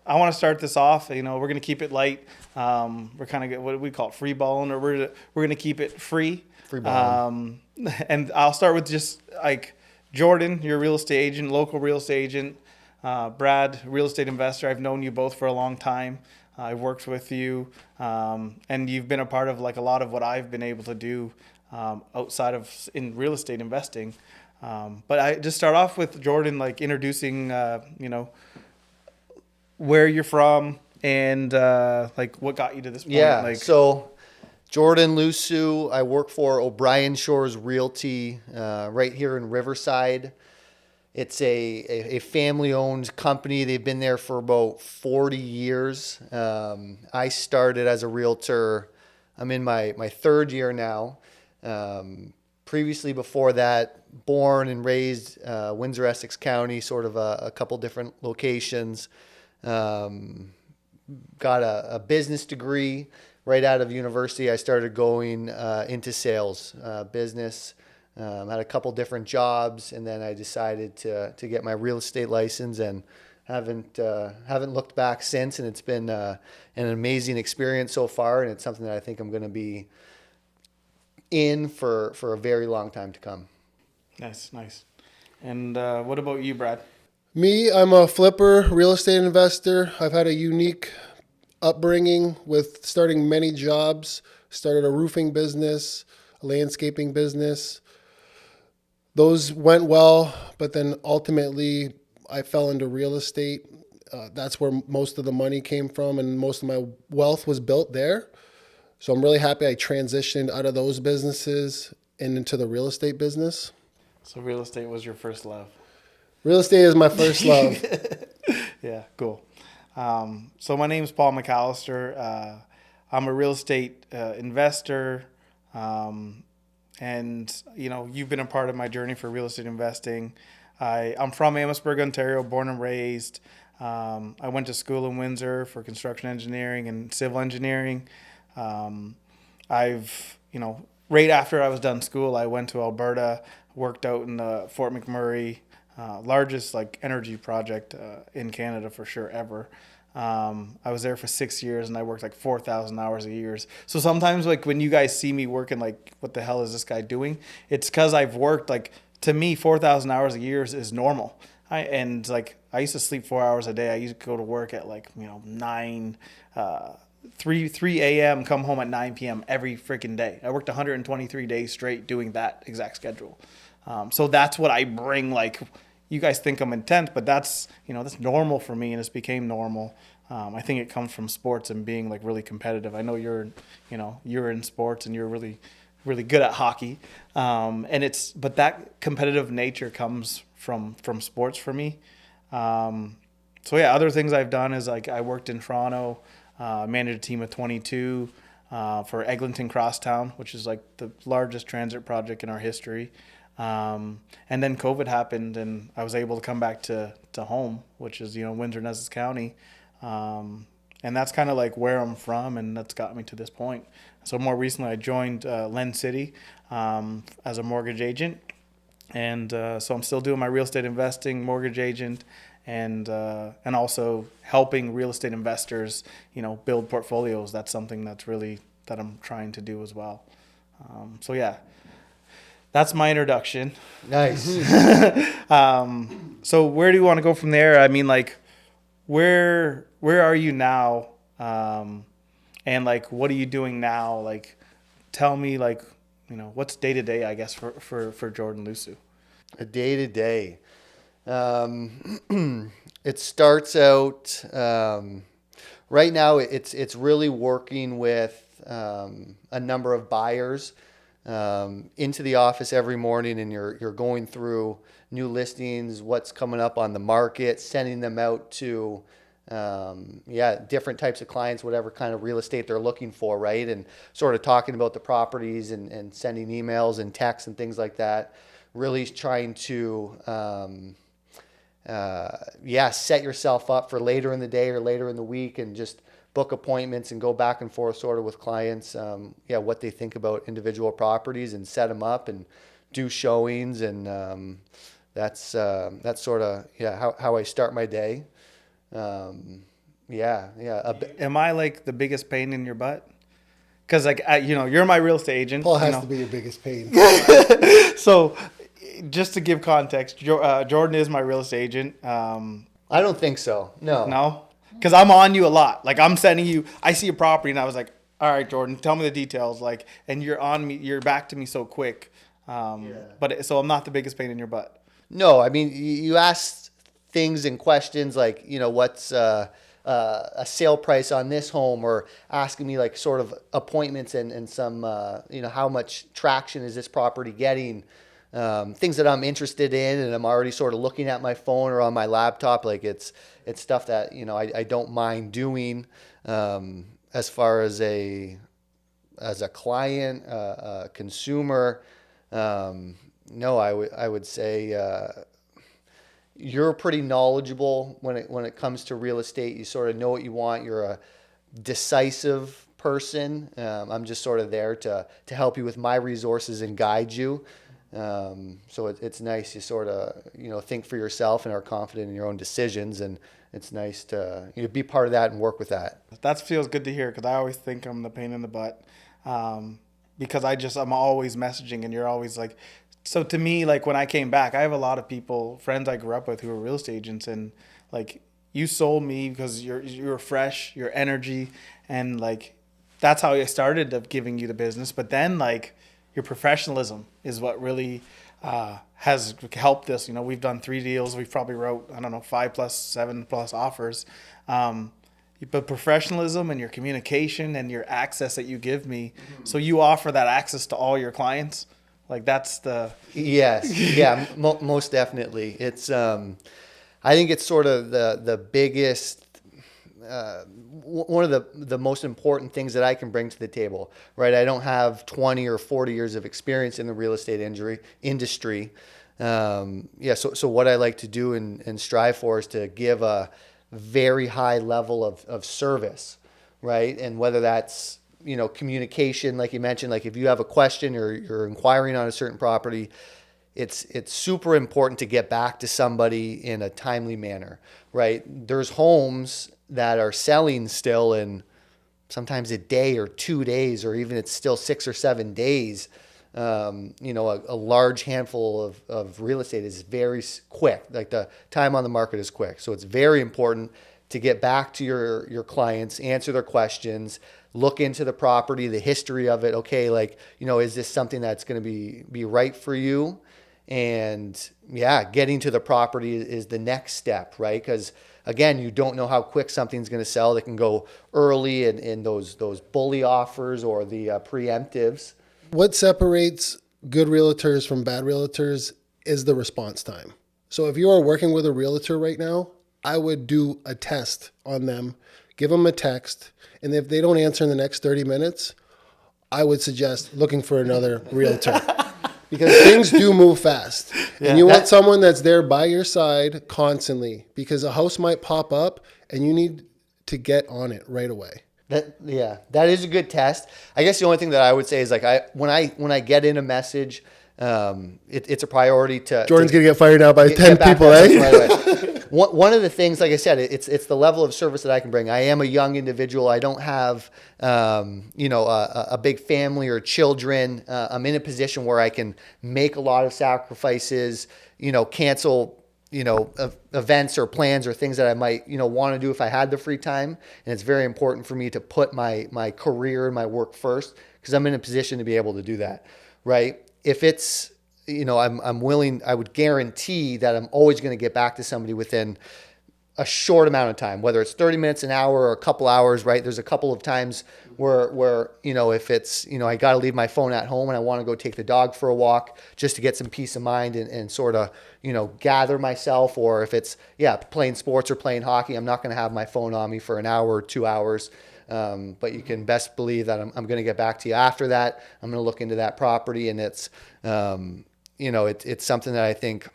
I want to start this off. We're going to keep it light. We're kind of, what do we call it, free balling, or we're going to keep it free. Free balling. And I'll start with just like Jordan, you're a real estate agent, local real estate agent. Brad, real estate investor. I've known you both for a long time. I've worked with you, and you've been a part of like a lot of what I've been able to do outside of in real estate investing. But I just start off with Jordan, like introducing, where you're from and like what got you to this point. Yeah. So Jordan Lusu, I work for O'Brien Shores Realty right here in Riverside. It's a family-owned company. They've been there for about 40 years. I started as a realtor. I'm in my third year now. Previously, before that, born and raised Windsor, Essex County, sort of a couple different locations. Got a business degree right out of university. I started going into sales, business. Had a couple different jobs, and then I decided to get my real estate license, and haven't looked back since. And it's been an amazing experience so far, and it's something that I think I'm going to be in for a very long time to come. Nice. And what about you, Brad? Me, I'm a flipper, real estate investor. I've had a unique upbringing with starting many jobs. Started a roofing business, a landscaping business. Those went well, but then ultimately I fell into real estate. That's where most of the money came from, and most of my wealth was built there. So I'm really happy I transitioned out of those businesses and into the real estate business. So real estate was your first love. Real estate is my first love. Yeah, cool. So my name's Paul McAllister. I'm a real estate investor. And, you've been a part of my journey for real estate investing. I'm from Amherstburg, Ontario, born and raised. I went to school in Windsor for construction engineering and civil engineering. Right after I was done school, I went to Alberta, worked out in the Fort McMurray, largest like energy project in Canada for sure ever. I was there for 6 years, and I worked like 4,000 hours a year. So sometimes like when you guys see me working, like, what the hell is this guy doing? It's because I've worked, like, to me, 4,000 hours a year is normal. I used to sleep 4 hours a day. I used to go to work at like, 3 a.m., come home at 9 p.m. every freaking day. I worked 123 days straight doing that exact schedule. So that's what I bring. Like, you guys think I'm intense, but that's normal for me, and it's became normal. I think it comes from sports and being like really competitive. I know you're in sports and you're really, really good at hockey. But that competitive nature comes from sports for me. Other things I've done is like I worked in Toronto, managed a team of 22 for Eglinton Crosstown, which is like the largest transit project in our history. And then COVID happened, and I was able to come back to home, which is, Windsor and Essex County. And that's kind of like where I'm from, and that's got me to this point. So more recently, I joined LendCity as a mortgage agent. And so I'm still doing my real estate investing, mortgage agent, and also helping real estate investors, build portfolios. That's something that I'm trying to do as well. That's my introduction. Nice. So where do you want to go from there? I mean, like, where are you now? And like, what are you doing now? Like, tell me, like, what's day to day, I guess, for Jordan Lusu. A day to day. It starts out right now. It's really working with a number of buyers into the office every morning, and you're going through new listings, what's coming up on the market, sending them out to different types of clients, whatever kind of real estate they're looking for, right? And sort of talking about the properties and sending emails and texts and things like that. Really trying to set yourself up for later in the day or later in the week, and just book appointments and go back and forth sort of with clients, what they think about individual properties, and set them up and do showings. And that's sort of how I start my day. Yeah, yeah. Am I like the biggest pain in your butt? Because like you're my real estate agent. Paul has to be your biggest pain. So, just to give context, Jordan is my real estate agent. I don't think so. No. No, because I'm on you a lot. Like I'm sending you. I see a property and I was like, all right, Jordan, tell me the details. Like, and you're on me. You're back to me so quick. So I'm not the biggest pain in your butt. No, I mean, you asked things and questions like, what's a sale price on this home, or asking me like sort of appointments and some, how much traction is this property getting? Things that I'm interested in, and I'm already sort of looking at my phone or on my laptop. Like it's stuff that, I don't mind doing. As far as a client, a consumer, no, I would say you're pretty knowledgeable when it comes to real estate. You sort of know what you want. You're a decisive person. I'm just sort of there to help you with my resources and guide you. So it's nice you sort of think for yourself and are confident in your own decisions, and it's nice to be part of that and work with that. That feels good to hear, because I always think I'm the pain in the butt, because I'm always messaging and you're always like. So to me, like when I came back, I have a lot of friends I grew up with who are real estate agents, and like you sold me because you're fresh, your energy, and like that's how I started of giving you the business. But then like your professionalism is what really has helped us. We've done 3 deals. We've probably wrote, 5+, 7+ offers. But professionalism and your communication and your access that you give me. Mm-hmm. So you offer that access to all your clients. Like that's the... Yes. Yeah, most definitely. It's, I think it's sort of the biggest, one of the most important things that I can bring to the table, right? I don't have 20 or 40 years of experience in the real estate industry. So what I like to do and strive for is to give a very high level of service, right? And whether that's, communication, like you mentioned, like if you have a question or you're inquiring on a certain property, it's super important to get back to somebody in a timely manner, right? There's homes that are selling still in sometimes a day or 2 days, or even it's still 6 or 7 days. A large handful of real estate is very quick. Like the time on the market is quick. So it's very important to get back to your clients, answer their questions, look into the property, the history of it. Okay, like, is this something that's going to be right for you? And yeah, getting to the property is the next step, right? Because again, you don't know how quick something's going to sell. They can go early in those bully offers or the preemptives. What separates good realtors from bad realtors is the response time. So if you are working with a realtor right now, I would do a test on them, give them a text, and if they don't answer in the next 30 minutes, I would suggest looking for another realtor. Because things do move fast. Yeah, and you want someone that's there by your side constantly, because a house might pop up and you need to get on it right away. That is a good test. I guess the only thing that I would say is like when I get in a message, it's a priority to Jordan's gonna get fired now by 10 people, right? One of the things, like I said, it's the level of service that I can bring. I am a young individual. I don't have a big family or children. I'm in a position where I can make a lot of sacrifices, cancel events or plans or things that I might, want to do if I had the free time. And it's very important for me to put my career and my work first, because I'm in a position to be able to do that, right? If it's, I'm willing, I would guarantee that I'm always going to get back to somebody within a short amount of time, whether it's 30 minutes, an hour, or a couple hours, right? There's a couple of times where if it's, I got to leave my phone at home and I want to go take the dog for a walk just to get some peace of mind and sort of, gather myself. Or if it's, playing sports or playing hockey, I'm not going to have my phone on me for an hour or 2 hours. But you can best believe that I'm going to get back to you after that. I'm going to look into that property, and it's, it's something that I think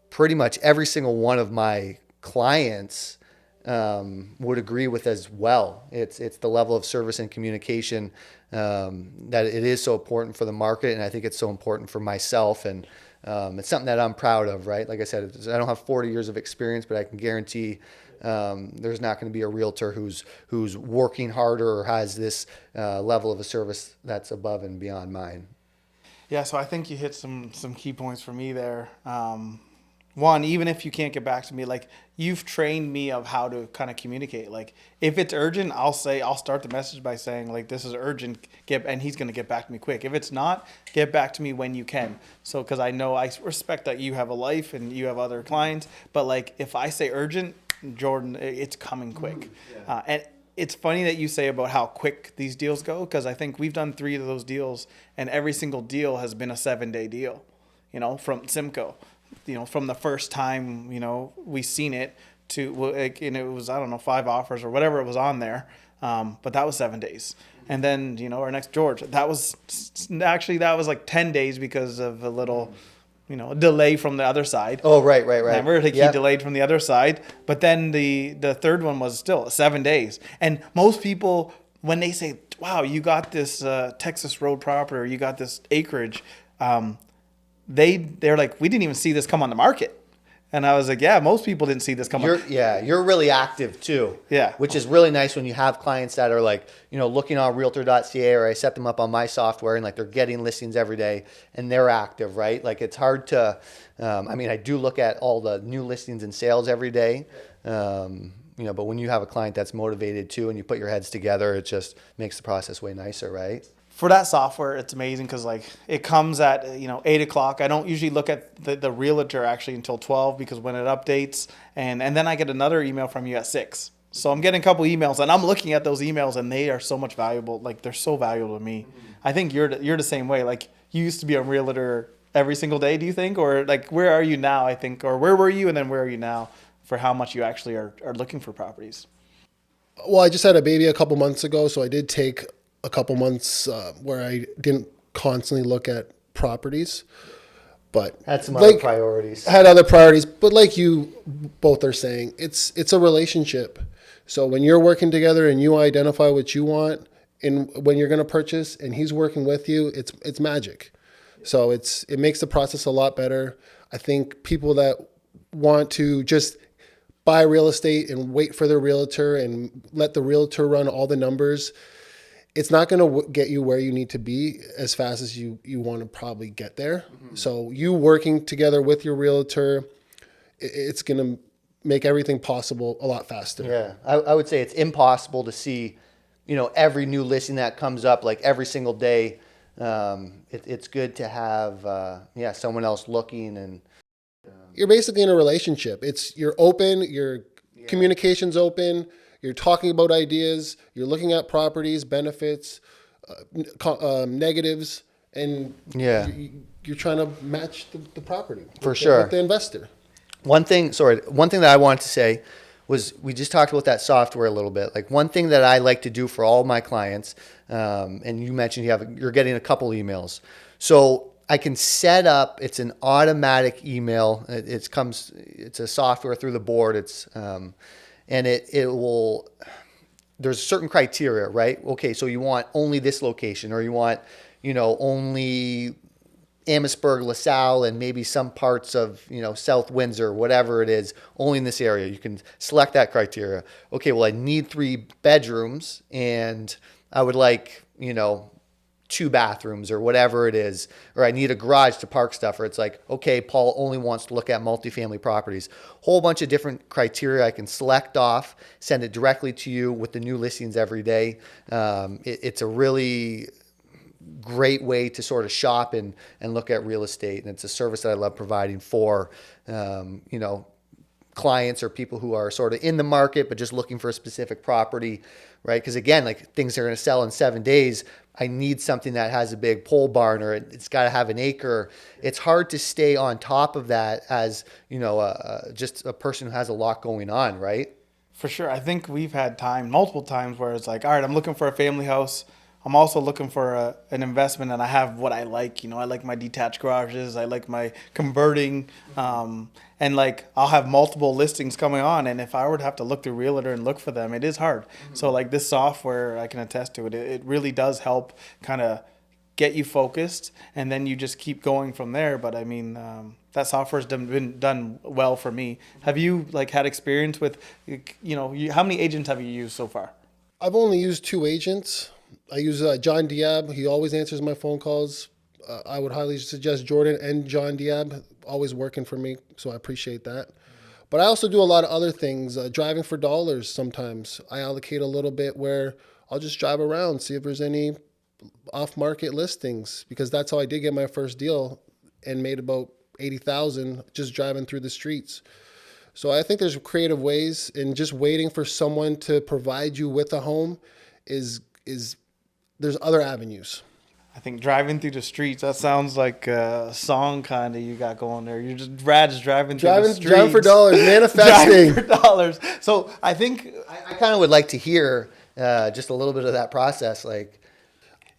pretty much every single one of my clients would agree with as well. It's the level of service and communication that it is so important for the market, and I think it's so important for myself, and it's something that I'm proud of, right? Like I said, I don't have 40 years of experience, but I can guarantee there's not going to be a realtor who's working harder or has this level of a service that's above and beyond mine. Yeah, so I think you hit some key points for me there. One, even if you can't get back to me, like you've trained me of how to kind of communicate. Like if it's urgent, I'll start the message by saying like, this is urgent, and he's going to get back to me quick. If it's not, get back to me when you can. So, cause I know I respect that you have a life and you have other clients, but like if I say urgent, Jordan, it's coming quick. And it's funny that you say about how quick these deals go, because I think we've done 3 of those deals, and every single deal has been a 7-day deal, from Simcoe. From the first time, we seen it to, and it was, I don't know, 5 offers or whatever it was on there. But that was 7 days. And then, our next George, that was like 10 days because of a little, delay from the other side. Oh, right. Remember, he delayed from the other side. But then the third one was still 7 days. And most people, when they say, wow, you got this Texas road property or you got this acreage, they're like, we didn't even see this come on the market. And I was like, yeah, most people didn't see this come on. You're really active too. Yeah. Which is really nice when you have clients that are like, looking on realtor.ca, or I set them up on my software and like they're getting listings every day and they're active, right? Like it's hard to, I do look at all the new listings and sales every day. But when you have a client that's motivated too and you put your heads together, it just makes the process way nicer, right? For that software, it's amazing because like it comes at 8 o'clock. I don't usually look at the realtor actually until 12 because when it updates, and then I get another email from you at 6. So I'm getting a couple emails and I'm looking at those emails and they are so much valuable. Like they're so valuable to me. I think you're the same way. Like you used to be a realtor every single day. Do you think, or like where are you now? I think, or where were you and then where are you now for how much you actually are looking for properties? Well, I just had a baby a couple months ago, so I did take a couple months where I didn't constantly look at properties, but had some other priorities. Had other priorities, but like you both are saying, it's a relationship. So when you're working together and you identify what you want, and when you're going to purchase, and he's working with you, it's magic. So it makes the process a lot better. I think people that want to just buy real estate and wait for their realtor and let the realtor run all the numbers, it's not going to get you where you need to be as fast as you want to probably get there. Mm-hmm. So you working together with your realtor, it's going to make everything possible a lot faster. Yeah, I would say it's impossible to see, every new listing that comes up like every single day. It's good to have, someone else looking, and you're basically in a relationship. You're open, your communication's open. You're talking about ideas. You're looking at properties, benefits, negatives, and you're trying to match the property for sure with the investor. One thing that I wanted to say was we just talked about that software a little bit. Like one thing that I like to do for all my clients, and you mentioned you're getting a couple emails, so I can set up. It's an automatic email. It's a software through the board. And it will, there's certain criteria, right? Okay, so you want only this location, or you want, only Amherstburg, LaSalle, and maybe some parts of, South Windsor, whatever it is, only in this area. You can select that criteria. Okay, well, I need 3 bedrooms, and I would like, 2 bathrooms or whatever it is, or I need a garage to park stuff, or it's like, okay, Paul only wants to look at multifamily properties. Whole bunch of different criteria I can select off, send it directly to you with the new listings every day. It's a really great way to sort of shop and look at real estate, and it's a service that I love providing for, clients or people who are sort of in the market but just looking for a specific property, right? Because again, like things are going to sell in 7 days. I need something that has a big pole barn, or it's got to have an acre. It's hard to stay on top of that as, just a person who has a lot going on, right? For sure. I think we've had multiple times where it's like, all right, I'm looking for a family house. I'm also looking for an investment, and I have what I like. I like my detached garages. I like my converting. And like I'll have multiple listings coming on. And if I were to have to look through Realtor and look for them, it is hard. Mm-hmm. So like this software, I can attest to it. It really does help kind of get you focused, and then you just keep going from there. But I mean, that software's been done well for me. Have you like had experience with, how many agents have you used so far? I've only used 2 agents. I use John Diab. He always answers my phone calls. I would highly suggest Jordan and John Diab, always working for me, so I appreciate that. But I also do a lot of other things, driving for dollars sometimes. I allocate a little bit where I'll just drive around, see if there's any off-market listings, because that's how I did get my first deal and made about $80,000 just driving through the streets. So I think there's creative ways, and just waiting for someone to provide you with a home is there's other avenues. I think driving through the streets, that sounds like a song kind of you got going there. You're just Brad's driving through the streets. Driving for dollars, manifesting. Driving for dollars. So I think I kind of would like to hear just a little bit of that process, like.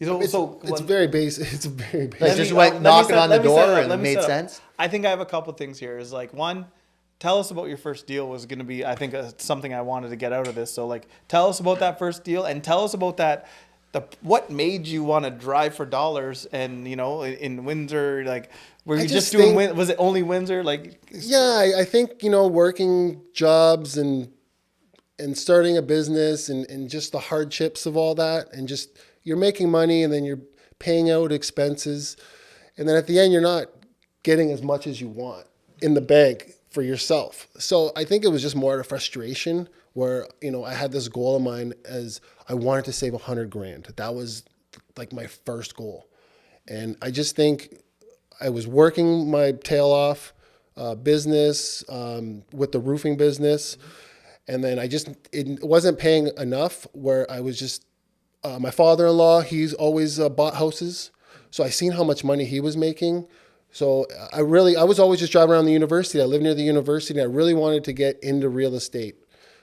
It's very basic. It's very basic. Like just went knocking on the door and it made sense. I think I have a couple things here. Is like, one, tell us about your first deal was going to be, I think, something I wanted to get out of this. So like, tell us about that first deal and tell us about that. What made you want to drive for dollars and, in Windsor, like, were you just doing, was it only Windsor? Like, yeah, I think, working jobs and starting a business and just the hardships of all that, and just, you're making money and then you're paying out expenses. And then at the end, you're not getting as much as you want in the bank for yourself. So I think it was just more of a frustration where, I had this goal of mine as I wanted to save $100,000. That was like my first goal. And I just think I was working my tail off, business, with the roofing business. And then it wasn't paying enough where I was just, my father-in-law, he's always bought houses. So I seen how much money he was making. So I was always just driving around the university. I live near the university. And I really wanted to get into real estate.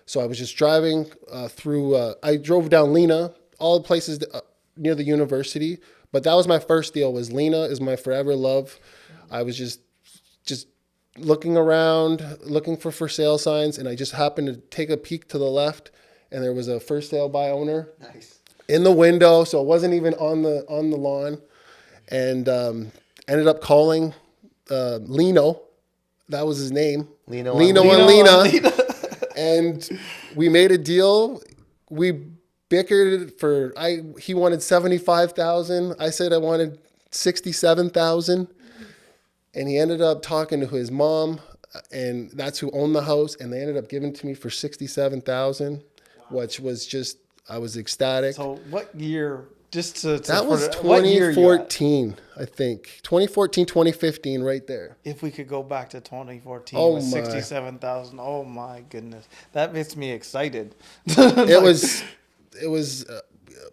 So I was just driving through, I drove down Lena, all the places near the university. But that was my first deal, was Lena is my forever love. I was just looking around, looking for sale signs. And I just happened to take a peek to the left. And there was a first sale by owner. Nice. In the window, so it wasn't even on the lawn, and ended up calling Lino. That was his name. Lino and Lena. And we made a deal. We bickered he wanted $75,000. I said I wanted $67,000, and he ended up talking to his mom, and that's who owned the house, and they ended up giving it to me for $67,000, which was just. I was ecstatic. So what year, that was 2014, I think. 2014, 2015, right there. If we could go back to 2014 Oh with my. 67,000, oh my goodness. That makes me excited. It was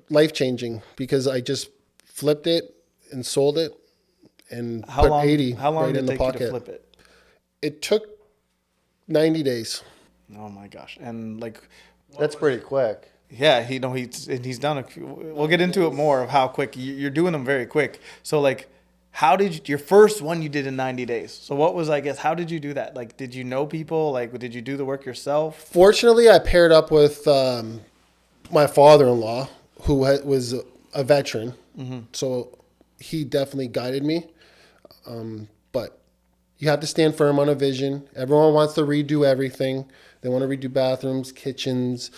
life-changing because I just flipped it and sold it and put 80 how long right did in it the take you pocket. to flip it? It took 90 days. Oh my gosh. And like, That's pretty quick. yeah, he's done we'll get into it more of how quick you're doing them very quick. So like, how did your first one you did in 90 days? So what was, I guess, how did you do that? Like, did you know people? Like, did you do the work yourself? Fortunately, I paired up with my father-in-law, who was a veteran. Mm-hmm. So he definitely guided me. But you have to stand firm on a vision. Everyone wants to redo everything. They want to redo bathrooms, kitchens.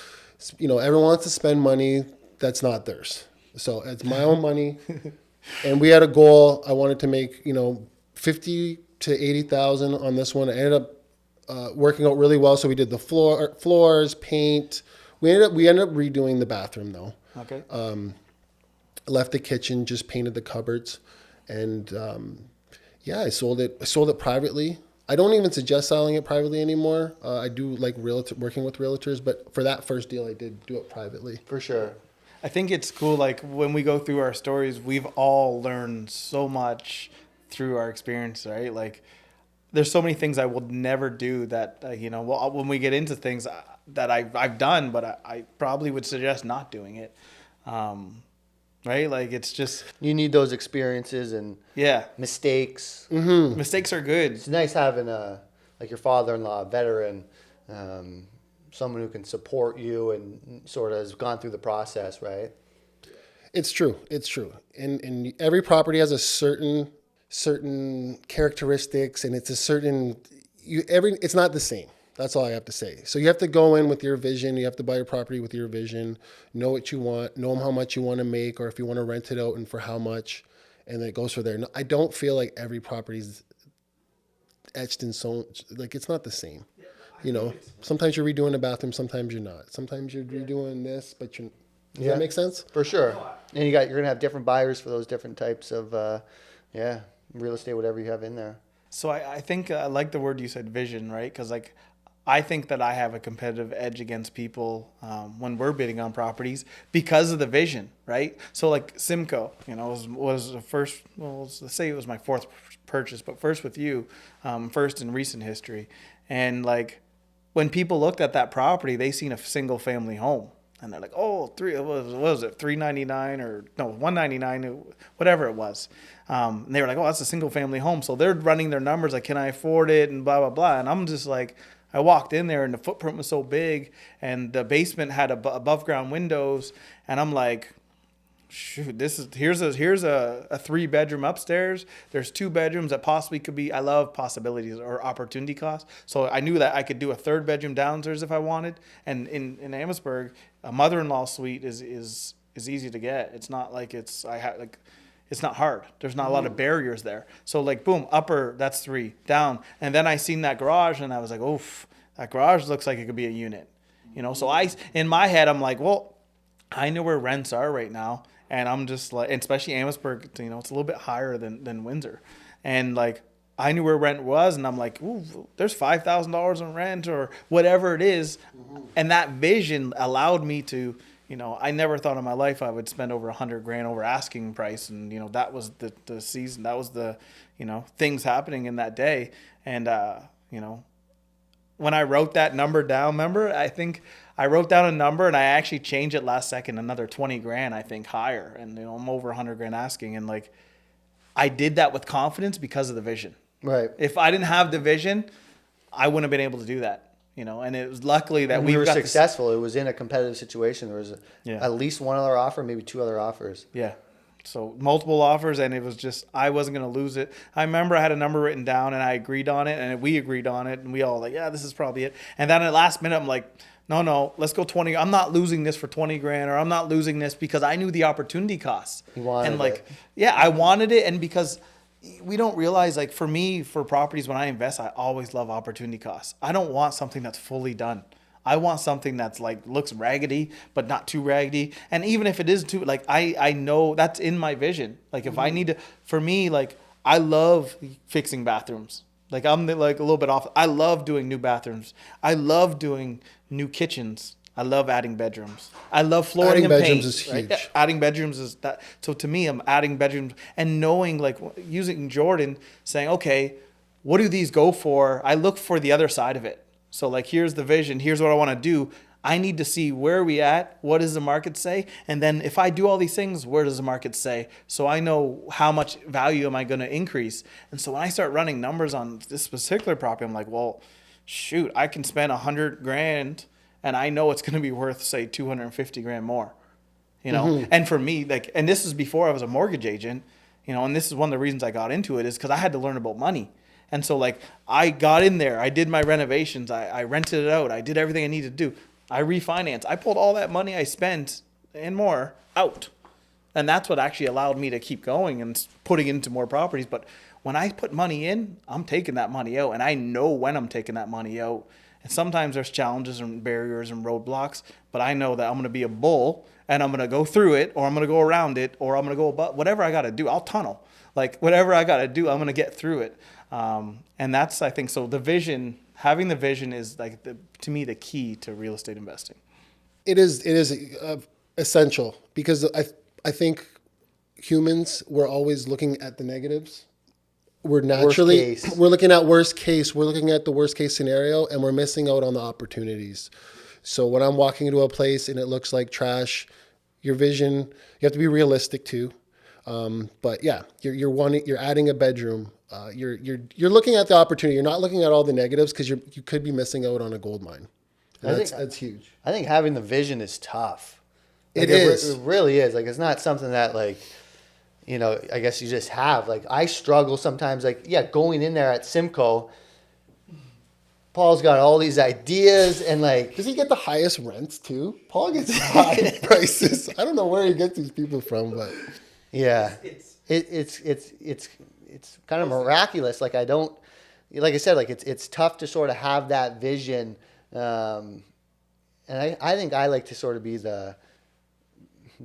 Everyone wants to spend money that's not theirs. So it's my own money. And we had a goal. I wanted to make, 50 to 80,000 on this one. I ended up working out really well. So we did the floors, paint. We ended up redoing the bathroom though. Okay. Left the kitchen, just painted the cupboards, and I sold it. I sold it privately. I don't even suggest selling it privately anymore. I do like working with realtors, but for that first deal, I did do it privately. For sure. I think it's cool. Like when we go through our stories, we've all learned so much through our experience, right? Like there's so many things I will never do that, when we get into things that I've done, but I probably would suggest not doing it. Right? Like it's just, you need those experiences and mistakes. Mm-hmm. Mistakes are good. It's nice having like your father-in-law, a veteran, someone who can support you and sort of has gone through the process, right? It's true. It's true. And every property has a certain characteristics, and it's a certain it's not the same. That's all I have to say. So you have to go in with your vision. You have to buy your property with your vision. Know what you want. Know how much you want to make, or if you want to rent it out and for how much, and then it goes from there. No, I don't feel like every property's etched in stone. Like it's not the same. You know, sometimes you're redoing a bathroom, sometimes you're not. Sometimes you're redoing this, but you're. Does that make sense? For sure. And you're gonna have different buyers for those different types of real estate, whatever you have in there. So I think I like the word you said, vision, right? Because like I think that I have a competitive edge against people when we're bidding on properties because of the vision, right? So like Simcoe, was the first. Well, let's say it was my fourth purchase, but first with you, first in recent history, and like when people looked at that property, they seen a single family home. And they're like, oh, what was it, $399 or no, $199, whatever it was. And they were like, oh, that's a single family home. So they're running their numbers like, can I afford it, and blah blah blah. And I'm just like, I walked in there and the footprint was so big, and the basement had above ground windows, and I'm like, shoot, here's a 3-bedroom upstairs. There's 2 bedrooms that possibly could be. I love possibilities or opportunity costs. So I knew that I could do a 3rd bedroom downstairs if I wanted. And in Amherstburg, a mother-in-law suite is easy to get. It's not like it's not hard. There's not a lot of barriers there. So like boom, upper, that's 3, down, and then I seen that garage and I was like, oof, that garage looks like it could be a unit. So in my head I'm like, well, I know where rents are right now. And I'm just like, especially Amherstburg, it's a little bit higher than Windsor. And like, I knew where rent was, and I'm like, ooh, there's $5,000 in rent or whatever it is. Mm-hmm. And that vision allowed me to, I never thought in my life I would spend over $100,000 over asking price. And, that was the season, that was the, things happening in that day. And, when I wrote that number down, remember, I think I wrote down a number and I actually changed it last second, another $20,000, I think, higher. And, I'm over $100,000 asking. And like, I did that with confidence because of the vision. Right. If I didn't have the vision, I wouldn't have been able to do that. And it was luckily that we were successful. It was in a competitive situation. There was at least one other offer, maybe 2 other offers. Yeah. So multiple offers, and it was just, I wasn't going to lose it. I remember I had a number written down and I agreed on it, and we agreed on it, and we all like, yeah, this is probably it. And then at the last minute, I'm like, no, let's go 20. I'm not losing this for $20,000, or I'm not losing this, because I knew the opportunity costs. You wanted and like, it. Yeah, I wanted it. And because we don't realize, like for me, for properties, when I invest, I always love opportunity costs. I don't want something that's fully done. I want something that's like looks raggedy, but not too raggedy. And even if it is too, like I know that's in my vision. Like if I need to, for me, like I love fixing bathrooms. Like I'm like a little bit off. I love doing new bathrooms. I love doing new kitchens. I love adding bedrooms. I love flooring and paint. Adding bedrooms is huge. Right? Adding bedrooms is that. So to me, I'm adding bedrooms and knowing, like using Jordan, saying, okay, what do these go for? I look for the other side of it. So like, here's the vision. Here's what I want to do. I need to see where are we at? What does the market say? And then if I do all these things, where does the market say? So I know how much value am I going to increase. And so when I start running numbers on this particular property, I'm like, well, shoot, I can spend $100,000 and I know it's going to be worth, say, $250,000 more, Mm-hmm. And for me, like, and this is before I was a mortgage agent, and this is one of the reasons I got into it, is because I had to learn about money. And so like I got in there, I did my renovations, I rented it out, I did everything I needed to do. I refinanced. I pulled all that money I spent and more out. And that's what actually allowed me to keep going and putting into more properties. But when I put money in, I'm taking that money out, and I know when I'm taking that money out. And sometimes there's challenges and barriers and roadblocks, but I know that I'm going to be a bull and I'm going to go through it, or I'm going to go around it, or I'm going to go above, whatever I got to do. I'll tunnel. Like whatever I got to do, I'm going to get through it. And that's, I think, so the vision, having the vision is like to me the key to real estate investing. It is essential, because I think humans, we're always looking at the negatives. We're looking at worst case. We're looking at the worst case scenario, and we're missing out on the opportunities. So when I'm walking into a place and it looks like trash, your vision, you have to be realistic too. But yeah, you're adding a bedroom. You're looking at the opportunity. You're not looking at all the negatives, because you could be missing out on a gold mine. That's huge. I think having the vision is tough. It Like, is. It really is. Like, it's not something that, like, you know, I guess you just have. Like, I struggle sometimes, like, yeah, going in there at Simcoe, Paul's got all these ideas and, like, Does he get the highest rents too? Paul gets high prices. I don't know where he gets these people from, but yeah, it's kind of miraculous. Like, I don't, like I said, like, it's tough to sort of have that vision. And I think I like to sort of be the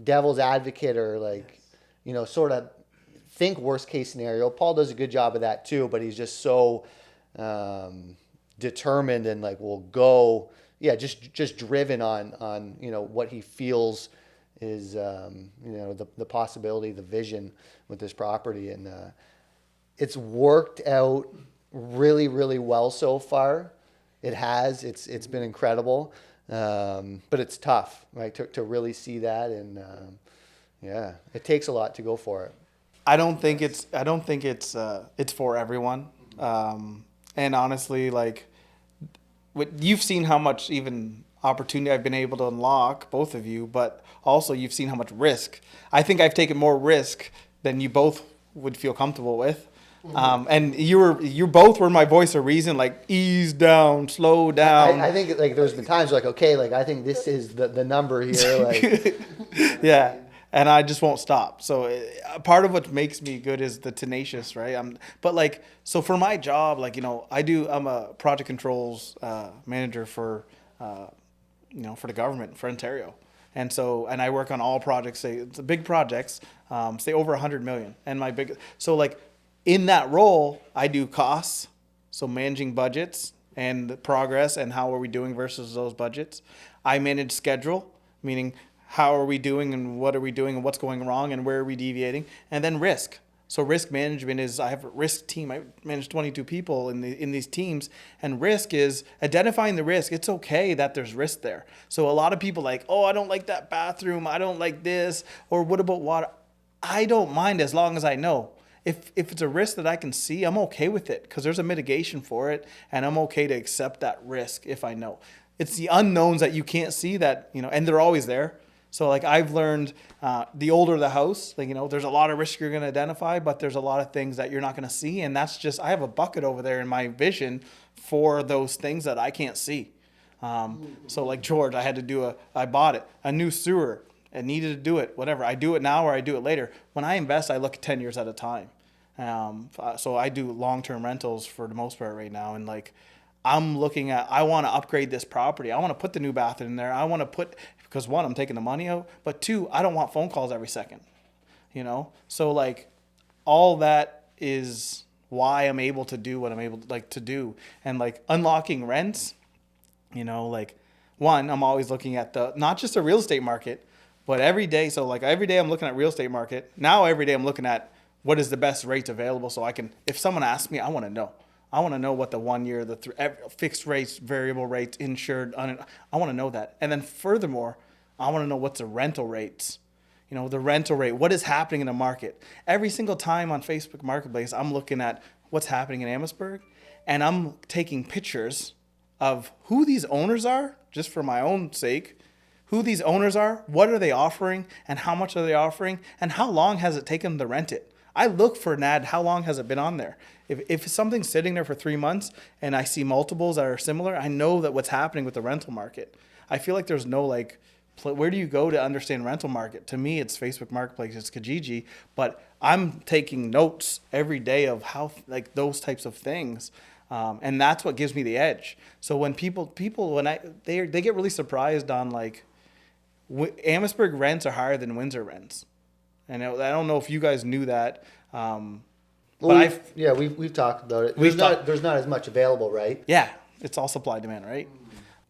devil's advocate, or, like, you know, sort of think worst case scenario. Paul does a good job of that too, but he's just so determined and, like, will go, yeah, just driven on you know what he feels is you know the possibility, the vision with this property, and it's worked out really, really well so far. It has. It's been incredible, but it's tough, right? To really see that, and yeah, it takes a lot to go for it. I don't think it's for everyone. And honestly, like, you've seen how much even opportunity I've been able to unlock, both of you, but also you've seen how much risk. I think I've taken more risk than you both would feel comfortable with. And you both were my voice of reason, like, ease down, slow down. I think, like, there's been times like, okay, like, I think this is the number here, like. Yeah, and I just won't stop. So part of what makes me good is the tenacious, right? But, like, so for my job, like, you know, I'm a project controls manager for you know, for the government, for Ontario. And I work on all projects, say it's big projects, say over 100 million. And so, like, in that role, I do costs, so managing budgets and the progress and how are we doing versus those budgets. I manage schedule, meaning how are we doing and what are we doing and what's going wrong and where are we deviating. And then risk. So risk management is, I have a risk team. I manage 22 people in these teams, and risk is identifying the risk. It's okay that there's risk there. So a lot of people like, oh, I don't like that bathroom. I don't like this. Or what about water? I don't mind as long as I know. If it's a risk that I can see, I'm okay with it because there's a mitigation for it, and I'm okay to accept that risk if I know. It's the unknowns that you can't see that, you know, and they're always there. So, like, I've learned the older the house, like, you know, there's a lot of risks you're going to identify, but there's a lot of things that you're not going to see. And that's just, I have a bucket over there in my vision for those things that I can't see. So, like, George, I bought it, a new sewer. I needed to do it, whatever. I do it now or I do it later. When I invest, I look at 10 years at a time. So I do long-term rentals for the most part right now. And, like, I'm looking at, I want to upgrade this property. I want to put the new bathroom in there. Because one, I'm taking the money out. But two, I don't want phone calls every second, you know? So, like, all that is why I'm able to do what I'm able to, like, to do. And, like, unlocking rents, you know, like, one, I'm always looking at not just the real estate market, but every day. So, like, every day I'm looking at real estate market. Now every day I'm looking at what is the best rates available, so I can, if someone asks me, I want to know. I want to know what the 1 year, fixed rates, variable rates, insured. I want to know that. And then furthermore, I want to know what's the rental rates. You know, the rental rate, what is happening in the market. Every single time on Facebook Marketplace, I'm looking at what's happening in Amherstburg, and I'm taking pictures of who these owners are, just for my own sake, who these owners are, what are they offering, and how much are they offering, and how long has it taken them to rent it. I look for an ad, how long has it been on there? If something's sitting there for 3 months and I see multiples that are similar, I know that what's happening with the rental market. I feel like there's no, like, where do you go to understand rental market? To me, it's Facebook Marketplace, it's Kijiji, but I'm taking notes every day of how, like, those types of things. And that's what gives me the edge. So when people they get really surprised on, like, Amherstburg rents are higher than Windsor rents. And I don't know if you guys knew that. But we've talked about it. There's not as much available, right? Yeah, it's all supply demand, right?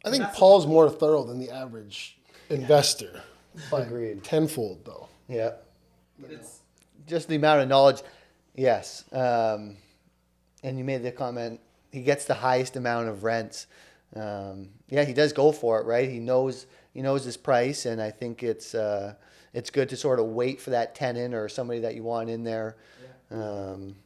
I think Paul's more thorough than the average investor. By Agreed. Tenfold, though. Yeah. It's just the amount of knowledge. Yes. And you made the comment, he gets the highest amount of rents. Yeah, he does go for it, right? He knows his price, and I think it's good to sort of wait for that tenant or somebody that you want in there.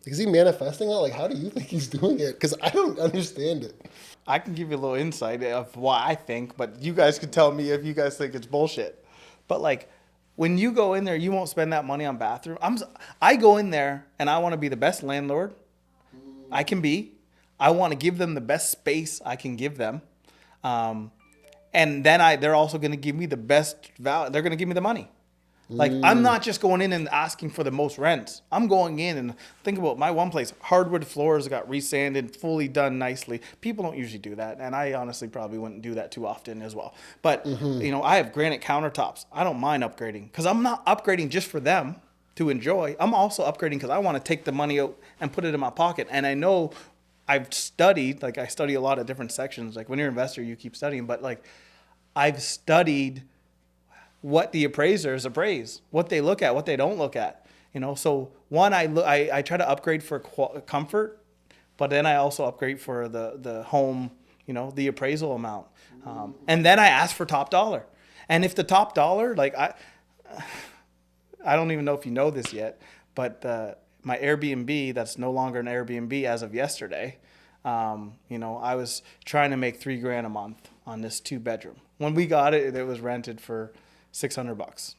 Is he manifesting that? Like, how do you think he's doing it? Because I don't understand it. I can give you a little insight of why I think, but you guys can tell me if you guys think it's bullshit. But like when you go in there, you won't spend that money on bathroom. I go in there and I want to be the best landlord I can be. I want to give them the best space I can give them. And then they're also going to give me the best value. They're going to give me the money. Like, I'm not just going in and asking for the most rent. I'm going in and think about my one place. Hardwood floors got resanded, fully done nicely. People don't usually do that. And I honestly probably wouldn't do that too often as well. But, I have granite countertops. I don't mind upgrading because I'm not upgrading just for them to enjoy. I'm also upgrading because I want to take the money out and put it in my pocket. And I know I've studied, like I study a lot of different sections. Like when you're an investor, you keep studying. But like I've studied what the appraisers appraise, what they look at, what they don't look at. So one, I try to upgrade for comfort, but then I also upgrade for the home, the appraisal amount. And then I ask for top dollar. And if the top dollar, like I don't even know if you know this yet, but my Airbnb, that's no longer an Airbnb as of yesterday. I was trying to make $3,000 a month on this 2-bedroom. When we got it, it was rented for $600.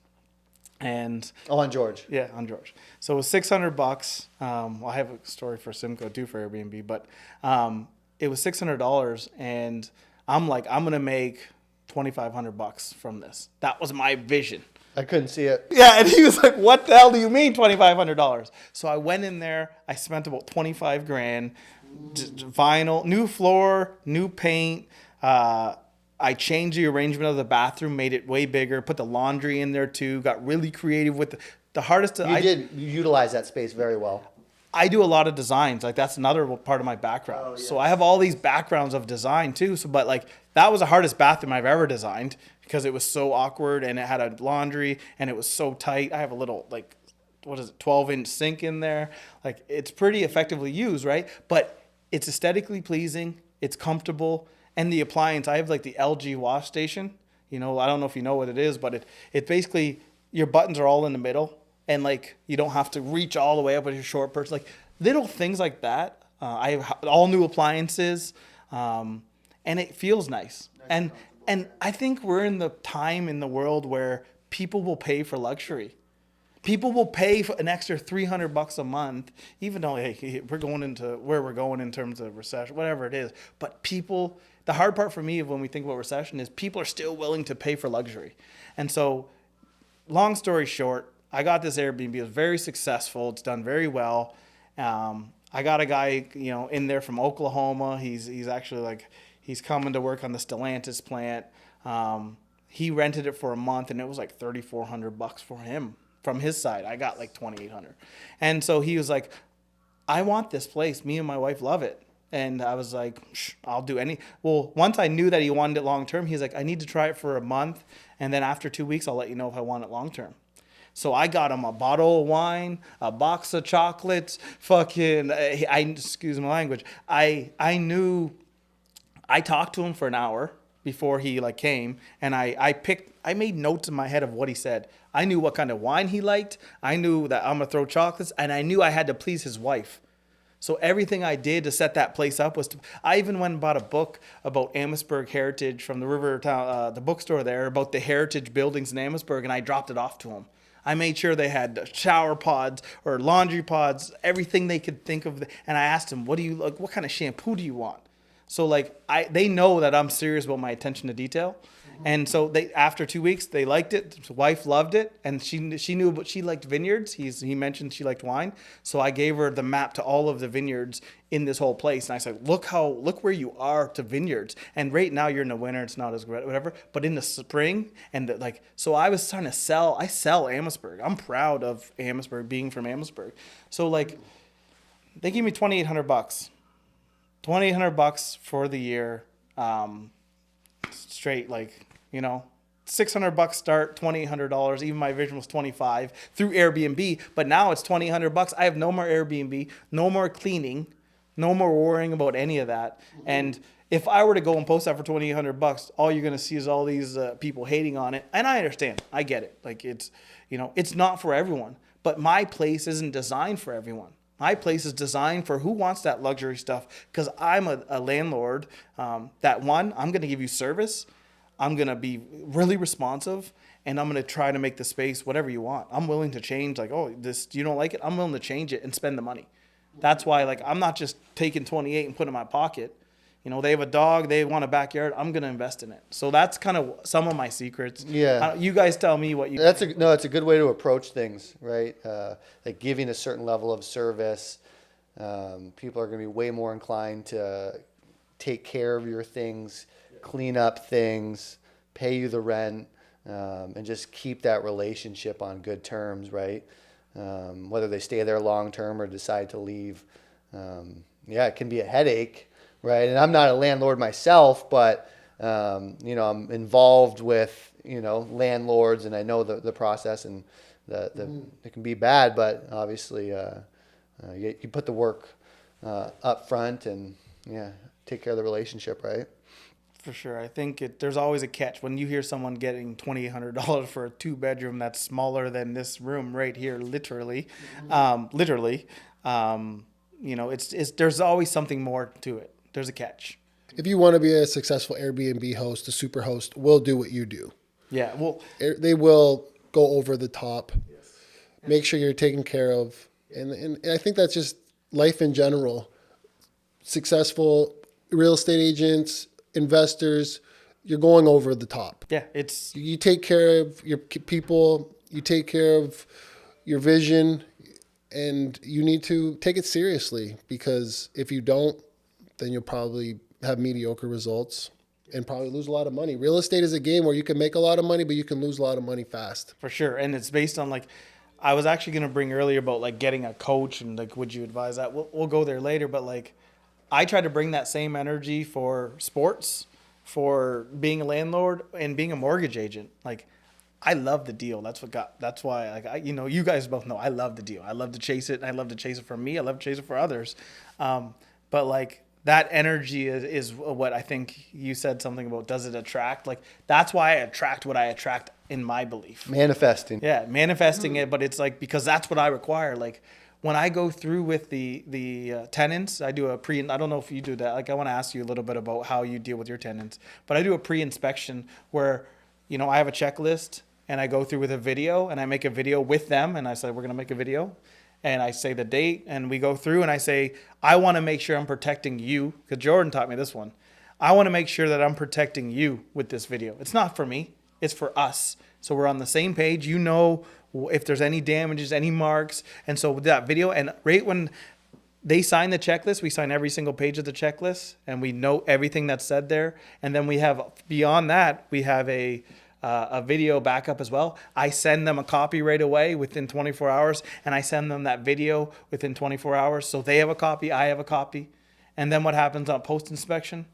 And on George. Yeah, on George. So it was $600. I have a story for Simcoe too for Airbnb, but it was $600, and I'm like, I'm gonna make $2,500 from this. That was my vision. I couldn't see it. Yeah, and he was like, "What the hell do you mean $2,500?" So I went in there. I spent about $25,000, vinyl, new floor, new paint. I changed the arrangement of the bathroom, made it way bigger, put the laundry in there too, got really creative with the hardest. You utilize that space very well. I do a lot of designs. Like that's another part of my background. Oh, yeah. So I have all these backgrounds of design too. So, but like that was the hardest bathroom I've ever designed because it was so awkward and it had a laundry and it was so tight. I have a little 12-inch sink in there. Like it's pretty effectively used, right? But it's aesthetically pleasing. It's comfortable. And the appliance, I have like the LG wash station. I don't know if you know what it is, but it basically, your buttons are all in the middle. And like, you don't have to reach all the way up with your short person. Like little things like that. I have all new appliances. And it feels nice. And I think we're in the time in the world where people will pay for luxury. People will pay for an extra $300 a month, even though we're going into where we're going in terms of recession, whatever it is. But the hard part for me when we think about recession is people are still willing to pay for luxury. And so, long story short, I got this Airbnb. It was very successful. It's done very well. I got a guy, in there from Oklahoma. He's actually he's coming to work on the Stellantis plant. He rented it for a month, and it was like $3,400 for him. From his side, I got like $2,800. And so he was like, I want this place. Me and my wife love it. And I was like, I'll do well, once I knew that he wanted it long-term, he's like, I need to try it for a month. And then after 2 weeks, I'll let you know if I want it long-term. So I got him a bottle of wine, a box of chocolates, excuse my language. I talked to him for an hour before he came, and I made notes in my head of what he said. I knew what kind of wine he liked. I knew that I'm gonna throw chocolates, and I knew I had to please his wife. So everything I did to set that place up I even went and bought a book about Amherstburg Heritage from the Rivertown, the bookstore there, about the heritage buildings in Amherstburg, and I dropped it off to him. I made sure they had shower pods or laundry pods, everything they could think of, and I asked him, what kind of shampoo do you want? So they know that I'm serious about my attention to detail. And so after 2 weeks, they liked it. His wife loved it, and she knew, but she liked vineyards. He mentioned she liked wine, so I gave her the map to all of the vineyards in this whole place. And I said, look where you are to vineyards. And right now you're in the winter, it's not as good, whatever. But in the spring so I was trying to sell. I sell Amherstburg. I'm proud of Amherstburg, being from Amherstburg. So they gave me $2,800. $2,800 for the year, straight, $600 start, $2,800. Even my vision was $25 through Airbnb, but now it's $2,800. I have no more Airbnb, no more cleaning, no more worrying about any of that. And if I were to go and post that for $2,800, all you're gonna see is all these people hating on it. And I understand, I get it. It's not for everyone. But my place isn't designed for everyone. My place is designed for who wants that luxury stuff, because I'm a landlord that, one, I'm going to give you service. I'm going to be really responsive, and I'm going to try to make the space whatever you want. I'm willing to change. Like, oh, this, you don't like it? I'm willing to change it and spend the money. That's why, like, I'm not just taking 28 and putting it in my pocket. You know, they have a dog, they want a backyard, I'm going to invest in it. So that's kind of some of my secrets. Yeah. You guys tell me what you It's a good way to approach things, right? Like giving a certain level of service. People are going to be way more inclined to take care of your things, clean up things, pay you the rent, and just keep that relationship on good terms, right? Whether they stay there long term or decide to leave. It can be a headache, right? And I'm not a landlord myself, but I'm involved with landlords, and I know the process, and it can be bad, but obviously you put the work up front and take care of the relationship, right? For sure. I think there's always a catch when you hear someone getting $2,800 for a 2-bedroom that's smaller than this room right here, literally. There's always something more to it. There's a catch. If you want to be a successful Airbnb host, a super host will do what you do. Yeah, well, They will go over the top, make sure you're taken care of. And I think that's just life in general. Successful real estate agents, investors, you're going over the top. yeah, You take care of your people, you take care of your vision, and you need to take it seriously, because if you don't, then you'll probably have mediocre results and probably lose a lot of money. Real estate is a game where you can make a lot of money, but you can lose a lot of money fast. for sure. And it's based on, like, I was actually going to bring earlier about, like, getting a coach and, like, would you advise that? We'll go there later, but, like, I try to bring that same energy for sports, for being a landlord, and being a mortgage agent. Like, I love the deal. That's why, like, you guys both know I love the deal. I love to chase it. I love to chase it for me. I love to chase it for others. But like, that energy is what I think you said something about. Does it attract? Like, that's why I attract what I attract, in my belief. Manifesting. Yeah, manifesting it, but it's like, because that's what I require. Like, when I go through with the tenants, I do I don't know if you do that. Like, I want to ask you a little bit about how you deal with your tenants, but I do a pre-inspection where, I have a checklist, and I go through with a video, and I make a video with them, and I say, we're going to make a video, and I say the date, and we go through, and I say, I want to make sure I'm protecting you, because Jordan taught me this one. I want to make sure that I'm protecting you with this video. It's not for me. It's for us. So we're on the same page. If there's any damages, any marks. And so with that video, and right when they sign the checklist, we sign every single page of the checklist, and we know everything that's said there. And then we have, beyond that, we have a video backup as well. I send them a copy right away within 24 hours, and I send them that video within 24 hours. So they have a copy, I have a copy. And then what happens on post-inspection?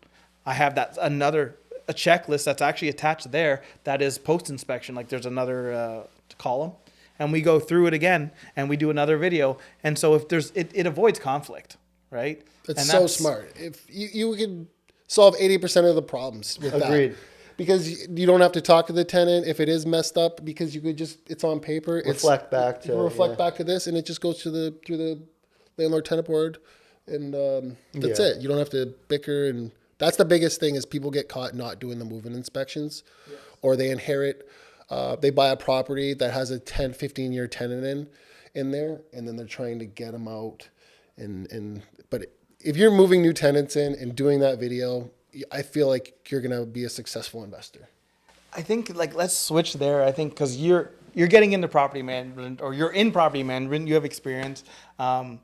I have a checklist that's actually attached there that is post-inspection. Like, there's another column, and we go through it again, and we do another video. And so if it avoids conflict, right? That's so smart. If you can solve 80% of the problems with Agreed. that. Because you don't have to talk to the tenant if it is messed up, because you could just, it's on paper. Reflect back to this, and it just goes through the landlord tenant board, and that's it. You don't have to bicker. And that's the biggest thing, is people get caught not doing the move-in inspections, or they inherit, they buy a property that has a 10, 15-year tenant in there, and then they're trying to get them out. But if you're moving new tenants in and doing that video, I feel like you're going to be a successful investor. I think, like, let's switch there. I think because you're getting into property management, or you're in property management, you have experience, and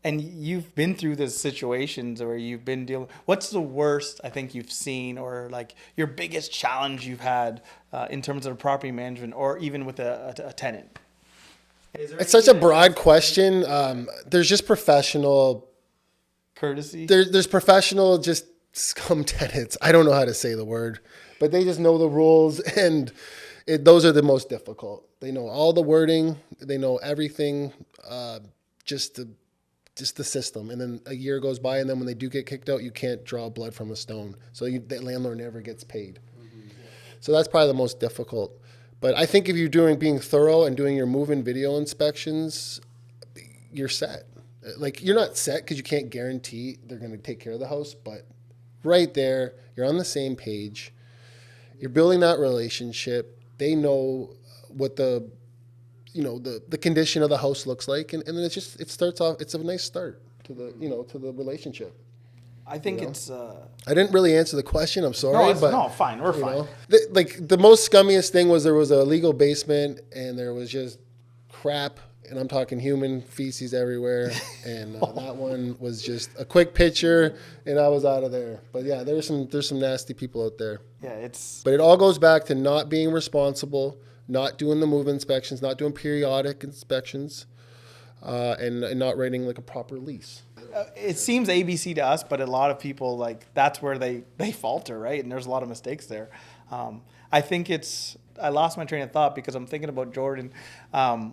you've been through these situations where you've been dealing. What's the worst I think you've seen, or like your biggest challenge you've had in terms of property management, or even with a tenant? It's such a broad question. There's just professional courtesy. There's professional just scum tenants. I don't know how to say the word, but they just know the rules, and those are the most difficult. They know all the wording, they know everything, just the system. And then a year goes by, and then when they do get kicked out, you can't draw blood from a stone. So the landlord never gets paid. Mm-hmm. So that's probably the most difficult. But I think if you're being thorough and doing your move-in video inspections, you're set. Like, you're not set because you can't guarantee they're going to take care of the house, but right there, you're on the same page. You're building that relationship. They know what the condition of the house looks like, and then it starts off. It's a nice start to the relationship. I think it's. I didn't really answer the question. I'm sorry, No, fine. We're fine. The most scummiest thing was there was a legal basement and there was just crap, and I'm talking human feces everywhere. And that one was just a quick picture, and I was out of there. But yeah, there's some nasty people out there. Yeah, But it all goes back to not being responsible, not doing the move inspections, not doing periodic inspections, and not writing like a proper lease. It seems ABC to us, but a lot of people, like, that's where they falter, right? And there's a lot of mistakes there. I think I lost my train of thought because I'm thinking about Jordan.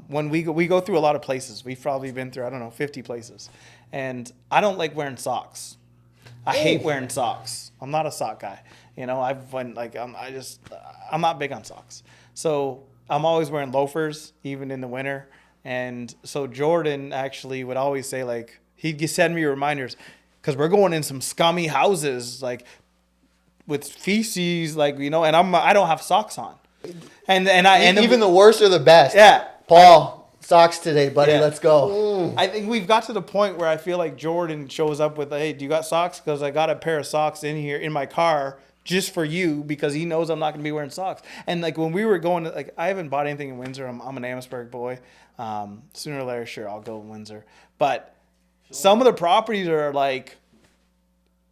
When we go through a lot of places, we've probably been through, 50 places. And I don't like wearing socks. I hate wearing socks. I'm not a sock guy. I'm not big on socks. So I'm always wearing loafers, even in the winter. And so Jordan actually would always say, like, he'd send me reminders because we're going in some scummy houses, like with feces, like, and I don't have socks on. And Even the worst are the best. Yeah. Paul, socks today, buddy. Yeah. Let's go. I think we've got to the point where I feel like Jordan shows up with, hey, do you got socks? Because I got a pair of socks in here in my car just for you, because he knows I'm not going to be wearing socks. And like when we were going to, like, I haven't bought anything in Windsor. I'm an Amherstburg boy. Sooner or later, sure, I'll go in Windsor. But some of the properties are like,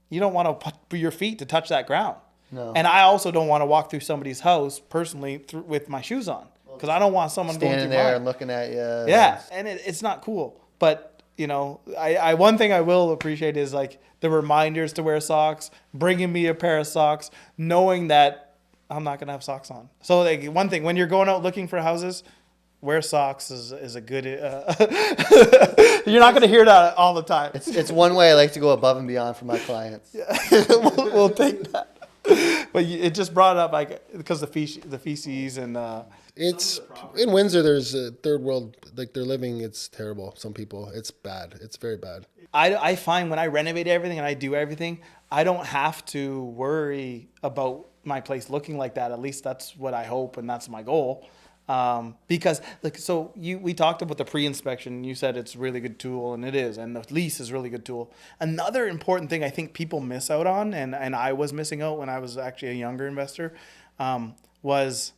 you don't want to put your feet to touch that ground. No. And I also don't want to walk through somebody's house personally with my shoes on, because I don't want someone standing going through there mine. and looking at you. Yeah, and it's not cool. But I one thing I will appreciate is like the reminders to wear socks, bringing me a pair of socks, knowing that I'm not gonna have socks on. So like one thing, when you're going out looking for houses, wear socks is a good. You're not gonna hear that all the time. It's one way I like to go above and beyond for my clients. we'll take that. But it just brought up like because the feces and. It's in Windsor. There's a third world, like they're living. It's terrible. Some people, it's bad. It's very bad. I find when I renovate everything and I do everything, I don't have to worry about my place looking like that. At least that's what I hope, and that's my goal. Because we talked about the pre-inspection. You said it's a really good tool, and it is, and the lease is a really good tool. Another important thing I think people miss out on, and I was missing out when I was actually a younger investor, was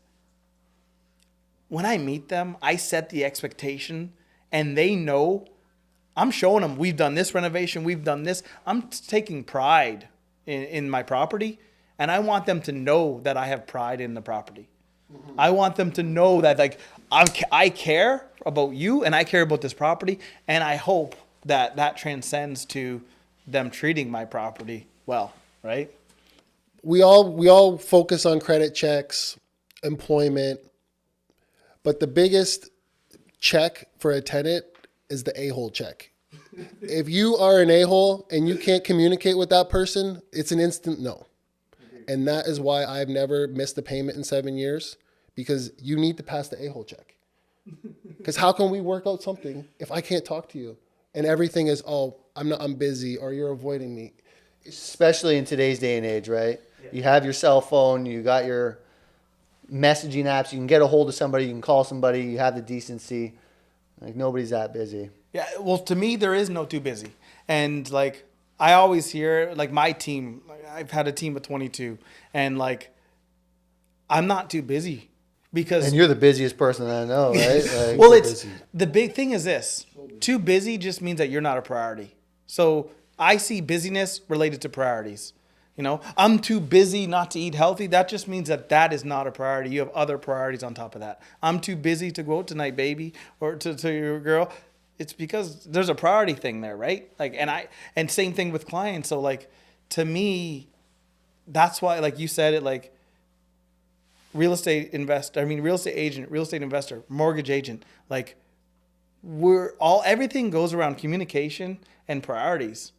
when I meet them, I set the expectation, and they know. I'm showing them we've done this renovation, we've done this. I'm taking pride in my property, and I want them to know that I have pride in the property. Mm-hmm. I want them to know that like I care about you and I care about this property, and I hope that transcends to them treating my property well, right? We all focus on credit checks, employment, but the biggest check for a tenant is the a-hole check. If you are an a-hole and you can't communicate with that person, it's an instant no. And that is why I've never missed a payment in 7 years, because you need to pass the a-hole check. Because how can we work out something if I can't talk to you and everything is, I'm busy, or you're avoiding me? Especially in today's day and age, right? Yeah. You have your cell phone, you got your messaging apps, you can get a hold of somebody, you can call somebody, you have the decency. Like, nobody's that busy. Yeah, well, to me, there is no too busy. And, like, I always hear, like, my team, I've had a team of 22, and, like, I'm not too busy because... And you're the busiest person I know, right? Like, well, the big thing is this. Too busy just means that you're not a priority. So I see busyness related to priorities. I'm too busy not to eat healthy. That just means that is not a priority. You have other priorities on top of that. I'm too busy to go out tonight, baby, or to your girl. It's because there's a priority thing there, right? Like, and same thing with clients. So like, to me, that's why, like you said it, like real estate agent, real estate investor, mortgage agent, like everything goes around communication and priorities.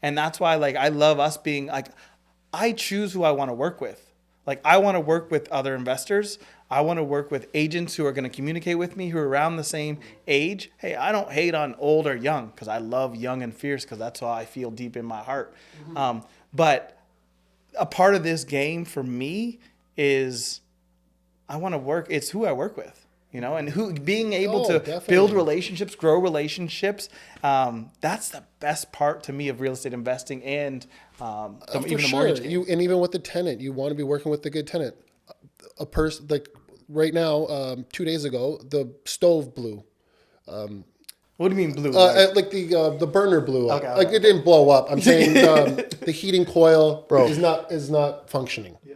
And that's why, like, I love us being like, I choose who I want to work with. Like, I want to work with other investors. I want to work with agents who are going to communicate with me, who are around the same age. Hey, I don't hate on old or young, because I love young and fierce, because that's how I feel deep in my heart. Mm-hmm. But a part of this game for me is I want to work. It's who I work with, and who being able to definitely. build relationships, grow relationships. That's the best part to me of real estate investing and even the mortgage game. And even with the tenant, you want to be working with a good tenant. A person like right now, 2 days ago, the stove blew. What do you mean blue? Like the burner blew up. Okay, Like okay. it didn't blow up. I'm saying the heating coil is not functioning. Yeah.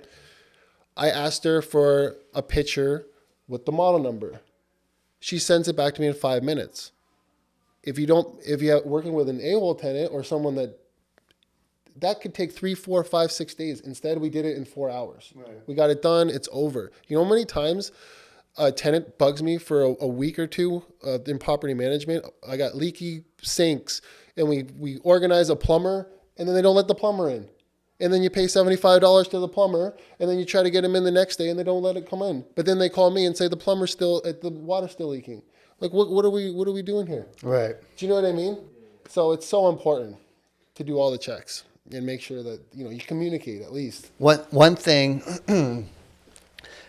I asked her for a picture with the model number. She sends it back to me in 5 minutes. If you're working with an AWOL tenant or someone that could take 3, 4, 5, 6 days. Instead, we did it in 4 hours. Right. We got it done. It's over. You know how many times a tenant bugs me for a week or two in property management? I got leaky sinks, and we organize a plumber, and then they don't let the plumber in. And then you pay $75 to the plumber, and then you try to get him in the next day, and they don't let it come in. But then they call me and say the water's still leaking. Like, what are we doing here? Right. Do you know what I mean? So it's so important to do all the checks and make sure that you communicate at least. One thing, and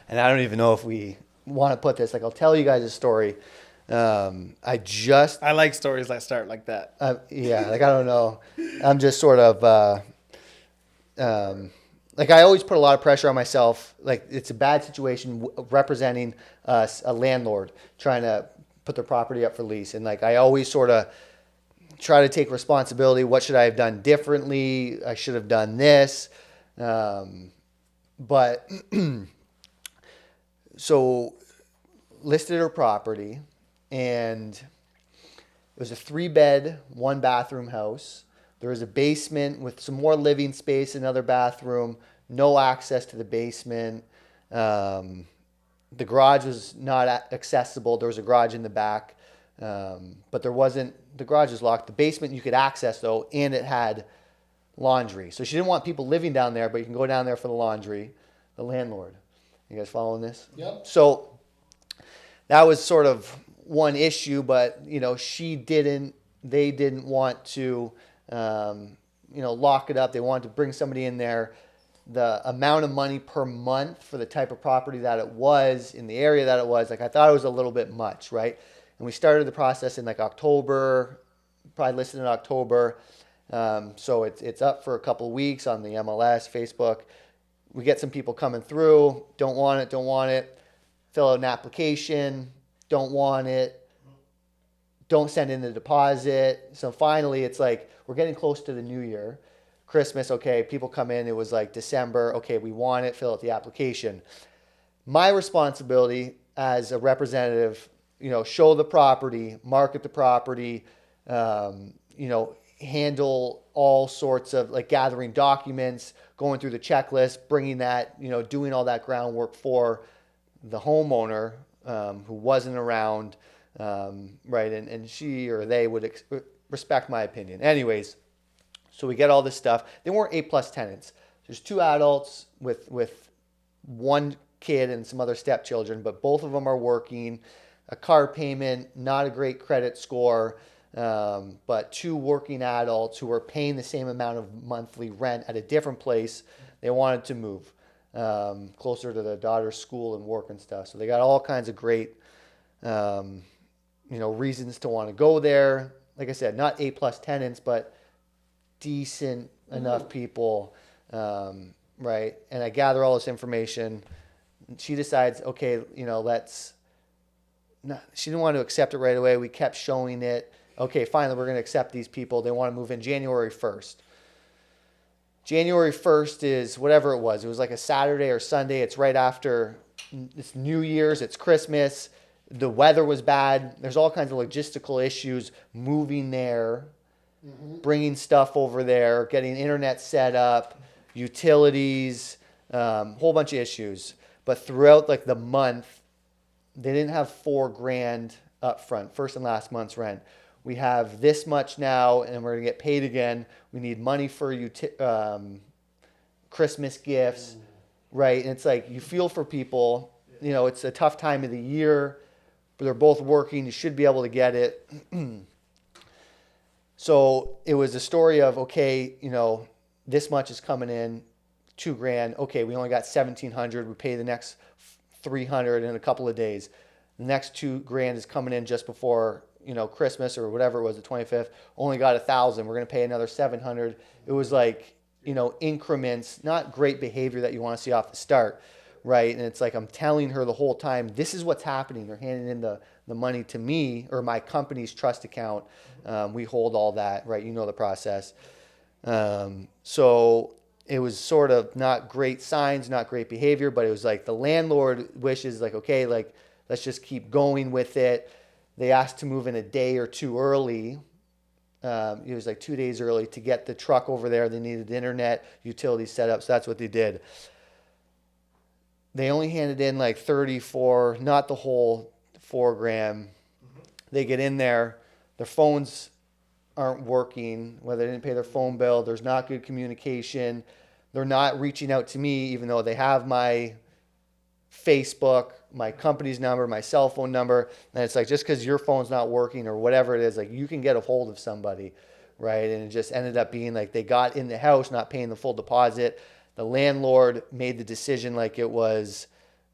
I don't even know if we want to put this. Like, I'll tell you guys a story. I like stories that start like that. Yeah, like I don't know. I'm just sort of. Like I always put a lot of pressure on myself. Like it's a bad situation representing a landlord trying to put their property up for lease. And like I always sort of try to take responsibility. What should I have done differently? I should have done this. But so listed her property, and it was a 3-bed, 1-bathroom house. There was a basement with some more living space, another bathroom, no access to the basement. The garage was not accessible. There was a garage in the back, but the garage was locked. The basement you could access though, and it had laundry. So she didn't want people living down there, but you can go down there for the laundry, the landlord. You guys following this? Yep. So that was sort of one issue, but they didn't want to, lock it up. They wanted to bring somebody in there. The amount of money per month for the type of property that it was in the area that it was, like I thought it was a little bit much, right? And we started the process in like October, probably listed in October. So it's up for a couple of weeks on the MLS, Facebook. We get some people coming through, don't want it, fill out an application, don't want it, don't send in the deposit. So finally it's like, we're getting close to the new year. Christmas, okay, people come in, it was like December, okay, we want it, fill out the application. My responsibility as a representative, show the property, market the property, handle all sorts of like gathering documents, going through the checklist, bringing that, doing all that groundwork for the homeowner who wasn't around, right? And she or they would respect my opinion. Anyways, so we get all this stuff. They weren't A+ tenants. There's 2 adults with 1 kid and some other stepchildren, but both of them are working. A car payment, not a great credit score, but 2 working adults who were paying the same amount of monthly rent at a different place. They wanted to move closer to the daughter's school and work and stuff. So they got all kinds of great, reasons to want to go there. Like I said, not A+ tenants, but decent enough people, right? And I gather all this information. She decides, okay, she didn't want to accept it right away. We kept showing it. Okay, finally, we're going to accept these people. They want to move in January 1st. January 1st is whatever it was. It was like a Saturday or Sunday. It's right after it's New Year's. It's Christmas. The weather was bad. There's all kinds of logistical issues moving there, bringing stuff over there, getting internet set up, utilities, whole bunch of issues. But throughout like the month, they didn't have $4,000 up front, first and last month's rent. We have this much now, and we're gonna get paid again. We need money for Christmas gifts, right? And it's like you feel for people. It's a tough time of the year, but they're both working. You should be able to get it. So it was a story of, okay, this much is coming in. $2,000. Okay, we only got 1,700. We pay the next 300 in a couple of days. The next $2,000 is coming in just before, Christmas or whatever it was, the 25th. Only got 1,000. We're going to pay another 700. It was like, increments, not great behavior that you want to see off the start, right? And it's like I'm telling her the whole time, this is what's happening. They're handing in the money to me or my company's trust account. We hold all that, right? You know the process. So it was sort of not great signs, not great behavior, but it was like the landlord wishes, like, okay, like, let's just keep going with it. They asked to move in a day or two early. It was like 2 days early to get the truck over there. They needed internet, utilities set up. So that's what they did. They only handed in like 34, not the whole $4,000. They get in there, their phones aren't working, whether they didn't pay their phone bill, there's not good communication. They're not reaching out to me, even though they have my Facebook, my company's number, my cell phone number. And it's like, just because your phone's not working or whatever it is, like you can get a hold of somebody, right? And it just ended up being like they got in the house, not paying the full deposit. The landlord made the decision like it was,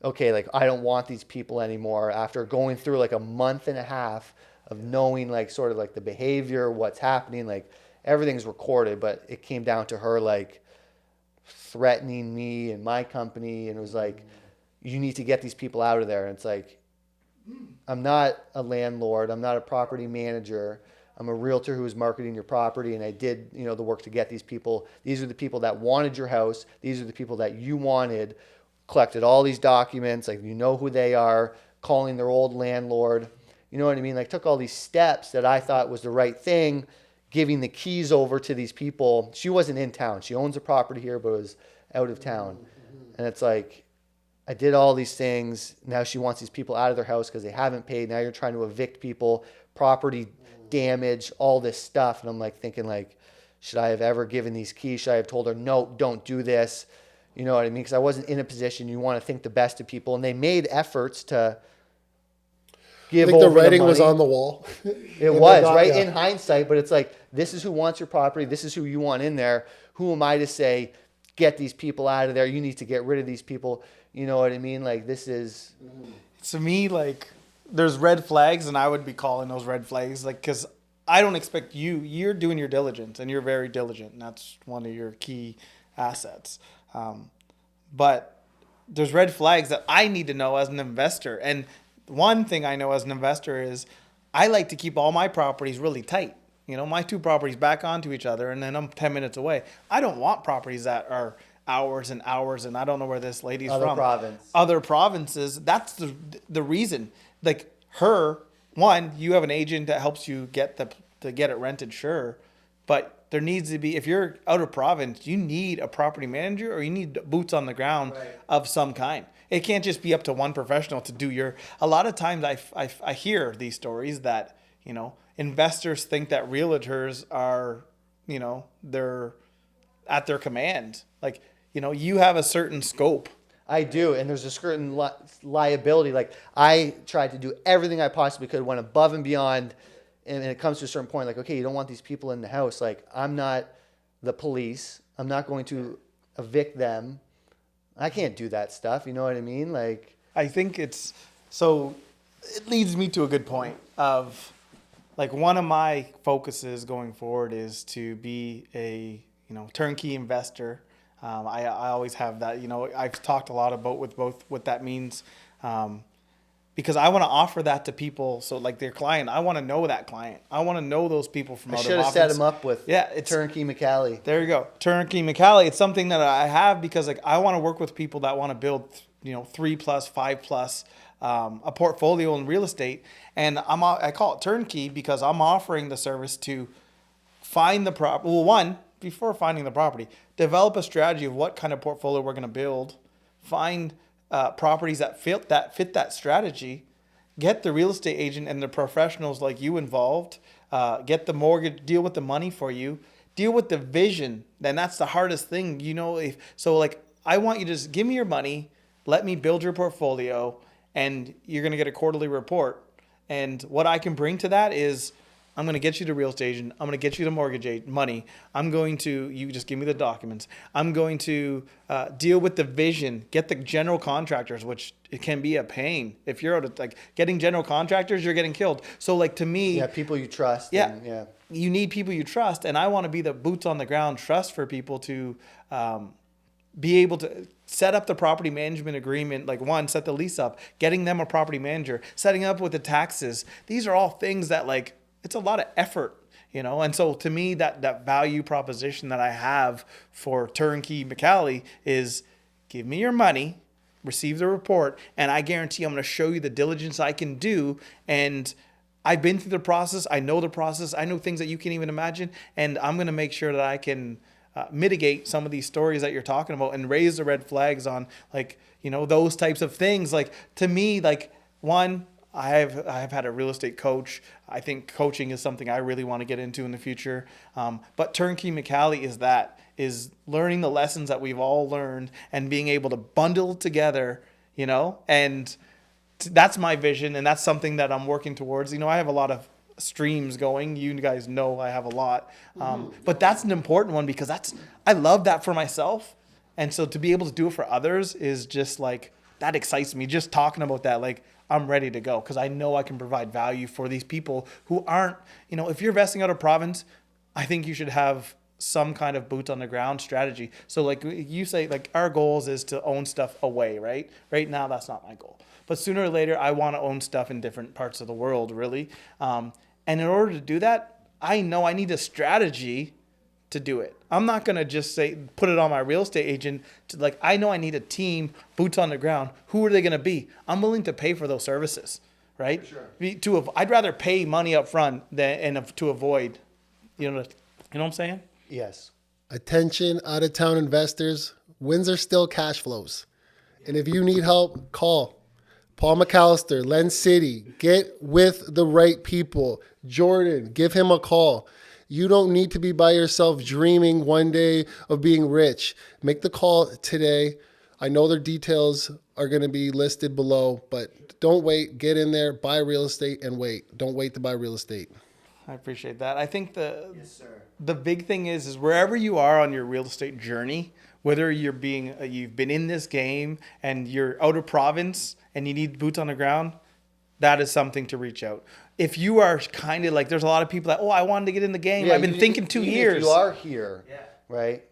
okay, like I don't want these people anymore, after going through like a month and a half of knowing like sort of like the behavior, what's happening, like everything's recorded, but it came down to her like threatening me and my company. And it was like, you need to get these people out of there. And it's like, I'm not a landlord. I'm not a property manager. I'm a realtor who is marketing your property. And I did, the work to get these people. These are the people that wanted your house. These are the people that you wanted. Collected all these documents. Like, you know who they are. Calling their old landlord. You know what I mean? Like, took all these steps that I thought was the right thing. Giving the keys over to these people. She wasn't in town. She owns a property here, but was out of town. And it's like, I did all these things. Now she wants these people out of their house because they haven't paid. Now you're trying to evict people, property damage, all this stuff. And I'm like thinking like, should I have ever given these keys? Should I have told her, no, don't do this? You know what I mean? Because I wasn't in a position. You want to think the best of people. And they made efforts to give over the writing money. was on the wall. It was, right? In hindsight. But it's like, this is who wants your property. This is who you want in there. Who am I to say, get these people out of there? You need to get rid of these people. You know what I mean? Like, this is... To me, like, there's red flags, and I would be calling those red flags, like, because I don't expect you're doing your diligence, and you're very diligent, and that's one of your key assets. But there's red flags that I need to know as an investor. And one thing I know as an investor is I like to keep all my properties really tight. My two properties back onto each other, and then I'm 10 minutes away. I don't want properties that are hours and hours, and I don't know where this lady's from. Other provinces. That's the reason. Like one, you have an agent that helps you get it rented, sure, but there needs to be, if you're out of province, you need a property manager or you need boots on the ground of some kind. It can't just be up to one professional to do a lot of times I hear these stories that, investors think that realtors are, they're at their command. Like, you have a certain scope. I do, and there's a certain liability. Like, I tried to do everything I possibly could, went above and beyond, and it comes to a certain point, like, okay, you don't want these people in the house. Like, I'm not the police. I'm not going to evict them. I can't do that stuff. You know what I mean? Like, I think it leads me to a good point of, like, one of my focuses going forward is to be a, turnkey investor. I always have that, I've talked a lot about with both what that means, because I want to offer that to people. So like their client, I want to know that client. I want to know those people from I other should have set him up with Turnkey McAllister. There you go. Turnkey McAllister. It's something that I have because like I want to work with people that want to build, 3+, 5+, a portfolio in real estate. And I call it turnkey because I'm offering the service to find the property. Well, one, before finding the property, develop a strategy of what kind of portfolio we're going to build, find properties that fit that strategy, get the real estate agent and the professionals like you involved, get the mortgage, deal with the money for you, deal with the vision. Then that's the hardest thing, I want you to just give me your money, let me build your portfolio, and you're going to get a quarterly report. And what I can bring to that is I'm going to get you to real estate agent. I'm going to get you to money. You just give me the documents. I'm going to deal with the vision, get the general contractors, which it can be a pain. If you're out of, like, getting general contractors, you're getting killed. So, like, to me, Yeah, people you trust. yeah, And, yeah. you need people you trust. And I want to be the boots on the ground trust for people to be able to set up the property management agreement, like, one, set the lease up, getting them a property manager, setting up with the taxes. These are all things that, like, it's a lot of effort, And so to me, that value proposition that I have for turnkey McAllister is give me your money, receive the report, and I guarantee I'm going to show you the diligence I can do. And I've been through the process. I know the process. I know things that you can't even imagine. And I'm going to make sure that I can mitigate some of these stories that you're talking about and raise the red flags on, like, those types of things. Like, to me, like, one, I've had a real estate coach. I think coaching is something I really want to get into in the future. But turnkey McAllister is learning the lessons that we've all learned and being able to bundle together, and that's my vision. And that's something that I'm working towards. I have a lot of streams going. You guys know I have a lot. But that's an important one because I love that for myself. And so to be able to do it for others is just like, that excites me. Just talking about that, like, I'm ready to go because I know I can provide value for these people who aren't, if you're investing out of province, I think you should have some kind of boots on the ground strategy. So, like you say, like, our goals is to own stuff away, right? Right now, that's not my goal. But sooner or later, I want to own stuff in different parts of the world, really. And in order to do that, I know I need a strategy to do it. I'm not going to just say, put it on my real estate agent. I know I need a team, boots on the ground. Who are they going to be? I'm willing to pay for those services, right? For sure. I'd rather pay money up front to avoid, you know what I'm saying? Yes. Attention, out-of-town investors. Wins are still cash flows. And if you need help, call Paul McAllister, LendCity. Get with the right people. Jordan, give him a call. You don't need to be by yourself dreaming one day of being rich. Make the call today. I know their details are going to be listed below, but don't wait. Get in there, buy real estate, and wait. Don't wait to buy real estate. I appreciate that. I think the big thing is wherever you are on your real estate journey, whether you've been in this game and you're out of province and you need boots on the ground, that is something to reach out. If you are kind of like, there's a lot of people that, I wanted to get in the game. I've been thinking 2 years. If you are here, right?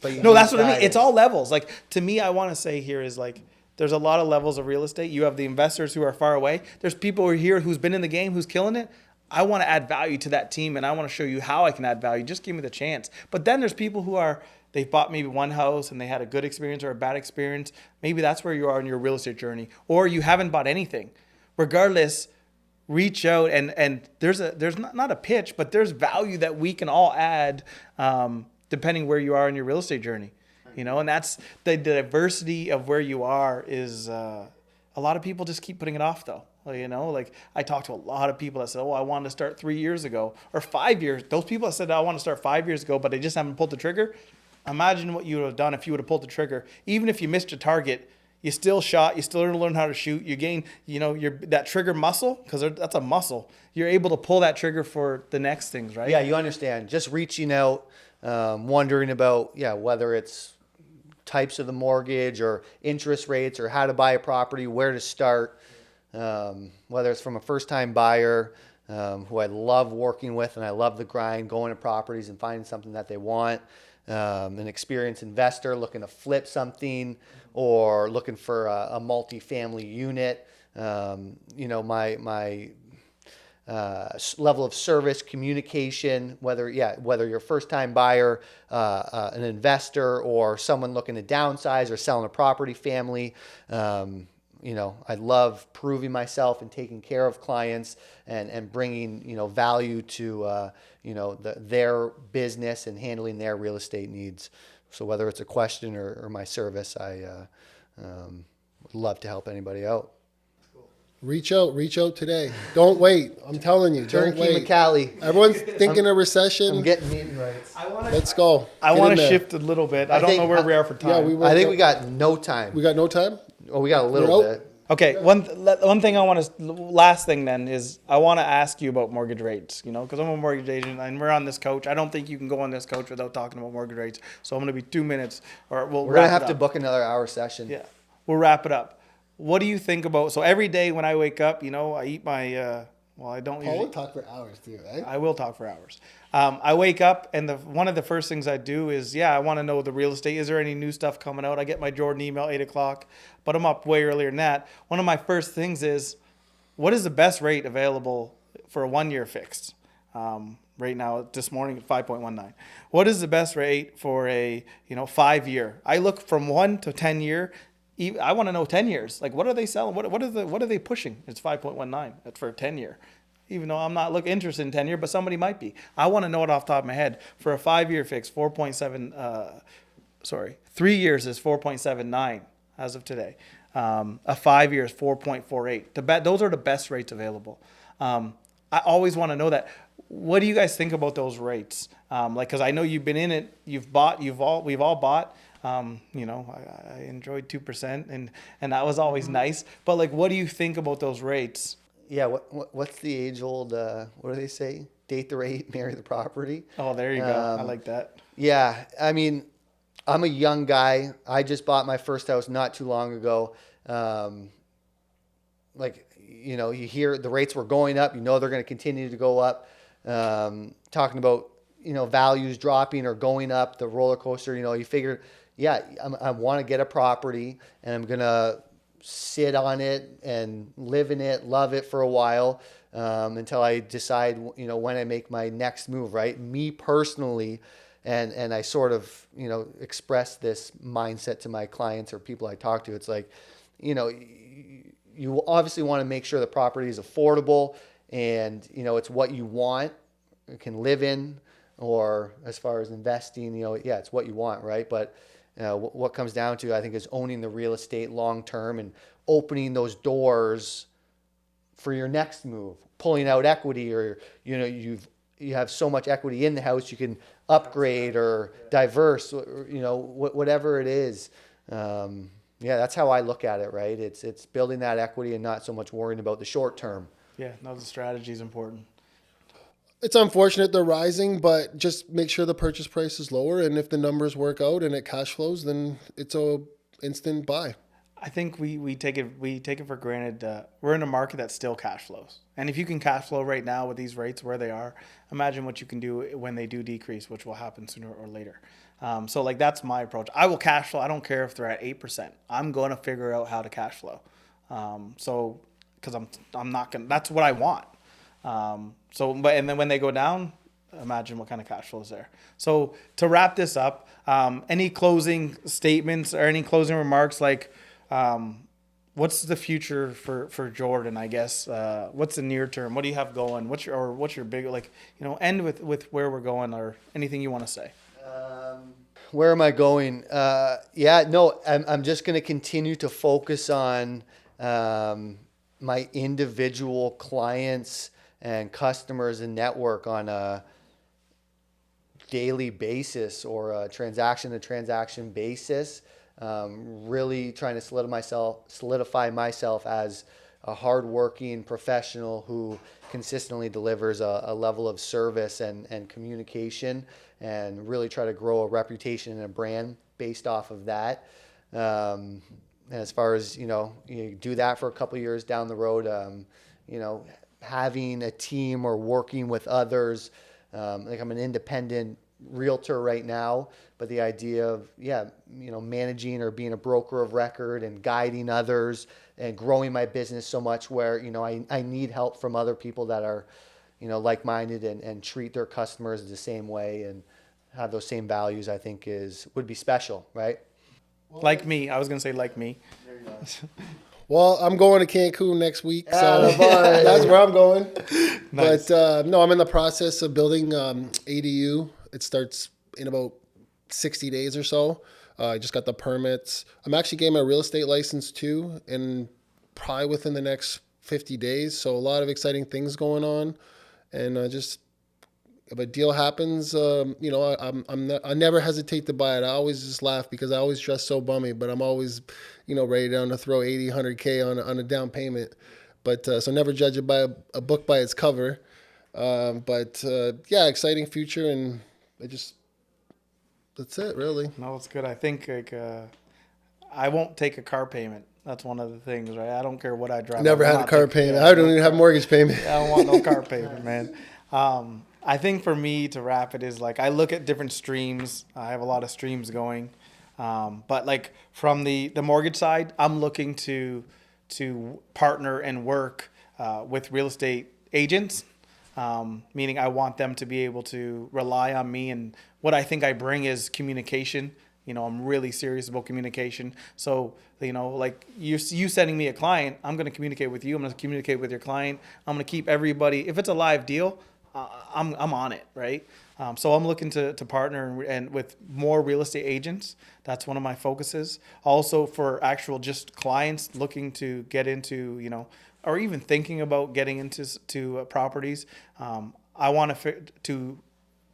But no, that's what I mean. It's all levels. Like, to me, I want to say here is, like, there's a lot of levels of real estate. You have the investors who are far away. There's people who are here who's been in the game, who's killing it. I want to add value to that team, and I want to show you how I can add value. Just give me the chance. But then there's people who they've bought maybe one house and they had a good experience or a bad experience. Maybe that's where you are in your real estate journey, or you haven't bought anything. Regardless, reach out and there's not a pitch, but there's value that we can all add depending where you are in your real estate journey. And that's the diversity of where you are is a lot of people just keep putting it off though. Like, I talked to a lot of people that said, I wanted to start 3 years ago or 5 years. Those people that said, I want to start 5 years ago, but they just haven't pulled the trigger. Imagine what you would have done if you would have pulled the trigger. Even if you missed your target, you still shot, you still learn how to shoot. You gain, that trigger muscle, because that's a muscle. You're able to pull that trigger for the next things, right? Yeah, you understand. Just reaching out, wondering about, whether it's types of the mortgage or interest rates or how to buy a property, where to start, whether it's from a first-time buyer who I love working with and I love the grind, going to properties and finding something that they want, an experienced investor looking to flip something or looking for a multi-family unit. My level of service, communication, whether you're a first-time buyer, an investor, or someone looking to downsize or selling a property family. I love proving myself and taking care of clients and bringing, value to, their business and handling their real estate needs. So whether it's a question or my service, I would love to help anybody out. Reach out today. Don't wait. I'm telling you, don't Turnkey wait. McAllister. Everyone's thinking a recession. I'm getting meeting rights. Let's go. I Get want in to there. shift a little bit. I don't know where we are for time. Yeah, I think we got no time. We got no time? Oh, we got a little We're out? bit. Okay, one thing I want to, last thing then is I want to ask you about mortgage rates, because I'm a mortgage agent and we're on this coach. I don't think you can go on this coach without talking about mortgage rates. So I'm going to be 2 minutes or we'll We're gonna wrap have it to up. book another hour session. Yeah, we'll wrap it up. What do you think about, so every day when I wake up, I eat my, I don't Paul usually. would talk for hours too, right? I will talk for hours. I wake up and one of the first things I do is, I want to know the real estate. Is there any new stuff coming out? I get my Jordan email 8 o'clock, but I'm up way earlier than that. One of my first things is, what is the best rate available for a 1 year fixed? Right now, this morning, 5.19. What is the best rate for a 5 year? I look from 1 to 10 year. I want to know 10 years. Like, what are they selling? What are they pushing? It's 5.19. That's for a 10 year. Even though I'm not interested in 10 year, but somebody might be. I want to know it off the top of my head. For a 5 year fix, 4.7. 3 years is 4.79 as of today. A 5 year is 4.48. Those are the best rates available. I always want to know that. What do you guys think about those rates? Because I know you've been in it. We've all bought. I enjoyed 2%, and that was always nice. But what do you think about those rates? Yeah. What's the age old? What do they say? Date the rate, marry the property. Oh, there you go. I like that. Yeah. I mean, I'm a young guy. I just bought my first house not too long ago. You hear the rates were going up. They're going to continue to go up. Talking about values dropping or going up, the roller coaster. You figure, I want to get a property and I'm gonna sit on it and live in it, love it for a while, until I decide when I make my next move. Right, me personally, and I sort of express this mindset to my clients or people I talk to. It's like, you obviously want to make sure the property is affordable and it's what you want, can live in, or as far as investing, it's what you want, right? But what comes down to, I think, is owning the real estate long term and opening those doors for your next move, pulling out equity, or you have so much equity in the house you can upgrade or diverse, or, whatever it is. That's how I look at it, right? It's building that equity and not so much worrying about the short term. Yeah, no, the strategy is important. It's unfortunate they're rising, but just make sure the purchase price is lower. And if the numbers work out and it cash flows, then it's a instant buy. I think we take it for granted. We're in a market that still cash flows, and if you can cash flow right now with these rates where they are, imagine what you can do when they do decrease, which will happen sooner or later. So that's my approach. I will cash flow. I don't care if they're at 8%. I'm going to figure out how to cash flow. Because I'm not gonna. That's what I want. And then when they go down, imagine what kind of cash flow is there. So to wrap this up, any closing statements or any closing remarks? What's the future for Jordan? I guess. What's the near term? What do you have going? What's your big end with where we're going, or anything you want to say? Where am I going? I'm just going to continue to focus on my individual clients and customers and network on a daily basis or a transaction to transaction basis. Really trying to solidify myself as a hardworking professional who consistently delivers a level of service and communication, and really try to grow a reputation and a brand based off of that. And as far as, you do that for a couple of years down the road, having a team or working with others. I'm an independent realtor right now, but the idea of, managing or being a broker of record and guiding others and growing my business so much where, I need help from other people that are, like-minded and treat their customers the same way and have those same values, I think would be special, right? Like me. I was going to say like me. There you go. Well, I'm going to Cancun next week, so boy. that's where I'm going. Nice. But no, I'm in the process of building ADU. It starts in about 60 days or so. I just got the permits. I'm actually getting my real estate license too, and probably within the next 50 days. So a lot of exciting things going on, and just if a deal happens, I never hesitate to buy it. I always just laugh because I always dress so bummy, but I'm always, ready down to throw 80, 100K on a down payment. But so never judge it by a book by its cover. Yeah, exciting future, and that's it really. No, it's good. I think I won't take a car payment. That's one of the things, right? I don't care what I drive. Never I will had a not car take- payment. yeah, I don't even have mortgage payment. I don't want no car payment, man. I think for me to wrap it is like I look at different streams. I have a lot of streams going, but like from the mortgage side, I'm looking to partner and work with real estate agents. Meaning I want them to be able to rely on me, and what I think I bring is communication. I'm really serious about communication. So, like you sending me a client, I'm going to communicate with you. I'm going to communicate with your client. I'm going to keep everybody. If it's a live deal, I'm on it, right? So I'm looking to partner and with more real estate agents. That's one of my focuses. Also for actual just clients looking to get into, or even thinking about getting into properties. I want to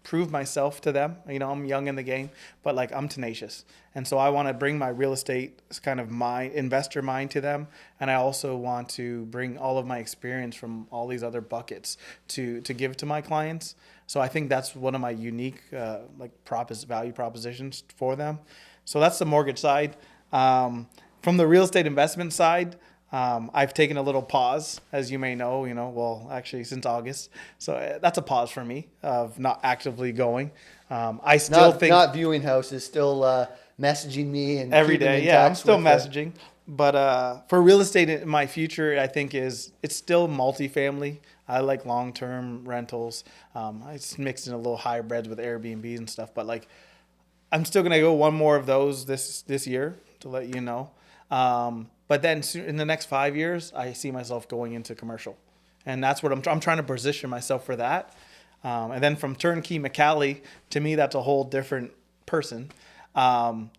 prove myself to them. I'm young in the game, but like I'm tenacious. And so I want to bring my real estate kind of my investor mind to them. And I also want to bring all of my experience from all these other buckets to give to my clients. So I think that's one of my unique value propositions for them. So that's the mortgage side. From the real estate investment side, I've taken a little pause, as you may know, actually since August. So that's a pause for me of not actively going. I still think not viewing houses, still messaging me and every keeping day. in Yeah, I'm touch still with messaging. But for real estate in my future, I think it's still multifamily. I like long-term rentals. I just mixed in a little hybrids with Airbnbs and stuff. But like, I'm still gonna go one more of those this year to let you know. But then in the next 5 years, I see myself going into commercial, and that's what I'm trying to position myself for that. And then from turnkey McAllister, to me, that's a whole different person. I'm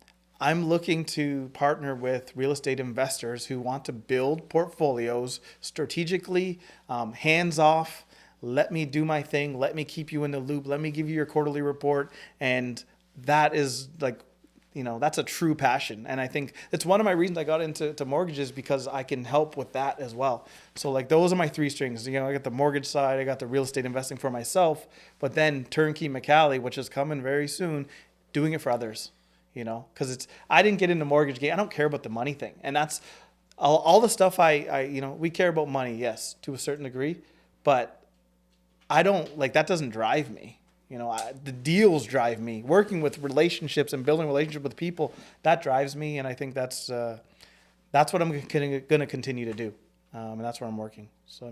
looking to partner with real estate investors who want to build portfolios strategically, hands off. Let me do my thing. Let me keep you in the loop. Let me give you your quarterly report. And that is like, that's a true passion. And I think it's one of my reasons I got into mortgages, because I can help with that as well. So like those are my three strings. I got the mortgage side, I got the real estate investing for myself, but then turnkey McAllister, which is coming very soon, doing it for others. Because I didn't get into mortgage game. I don't care about the money thing. And that's all the stuff we care about money, yes, to a certain degree, but I don't that doesn't drive me. The deals drive me. Working with relationships and building relationships with people, that drives me. And I think that's what I'm going to continue to do. And that's where I'm working. So,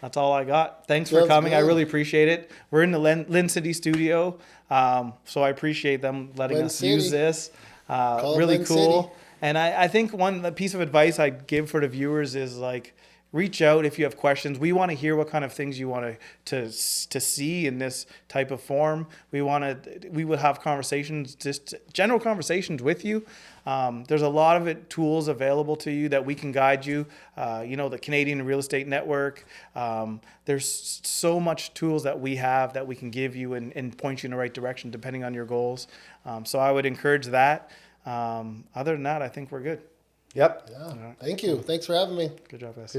that's all I got. Thanks for coming. Good. I really appreciate it. We're in the LendCity studio. So I appreciate them letting us use this. Really cool. LendCity. And I think one piece of advice I'd give for the viewers is reach out if you have questions. We want to hear what kind of things you want to see in this type of form. We will have conversations, just general conversations with you. There's a lot of tools available to you that we can guide you. The Canadian Real Estate Network. There's so much tools that we have that we can give you and point you in the right direction depending on your goals. So I would encourage that. Other than that, I think we're good. Yep. Yeah. Thank you. Thanks for having me. Good job, guys.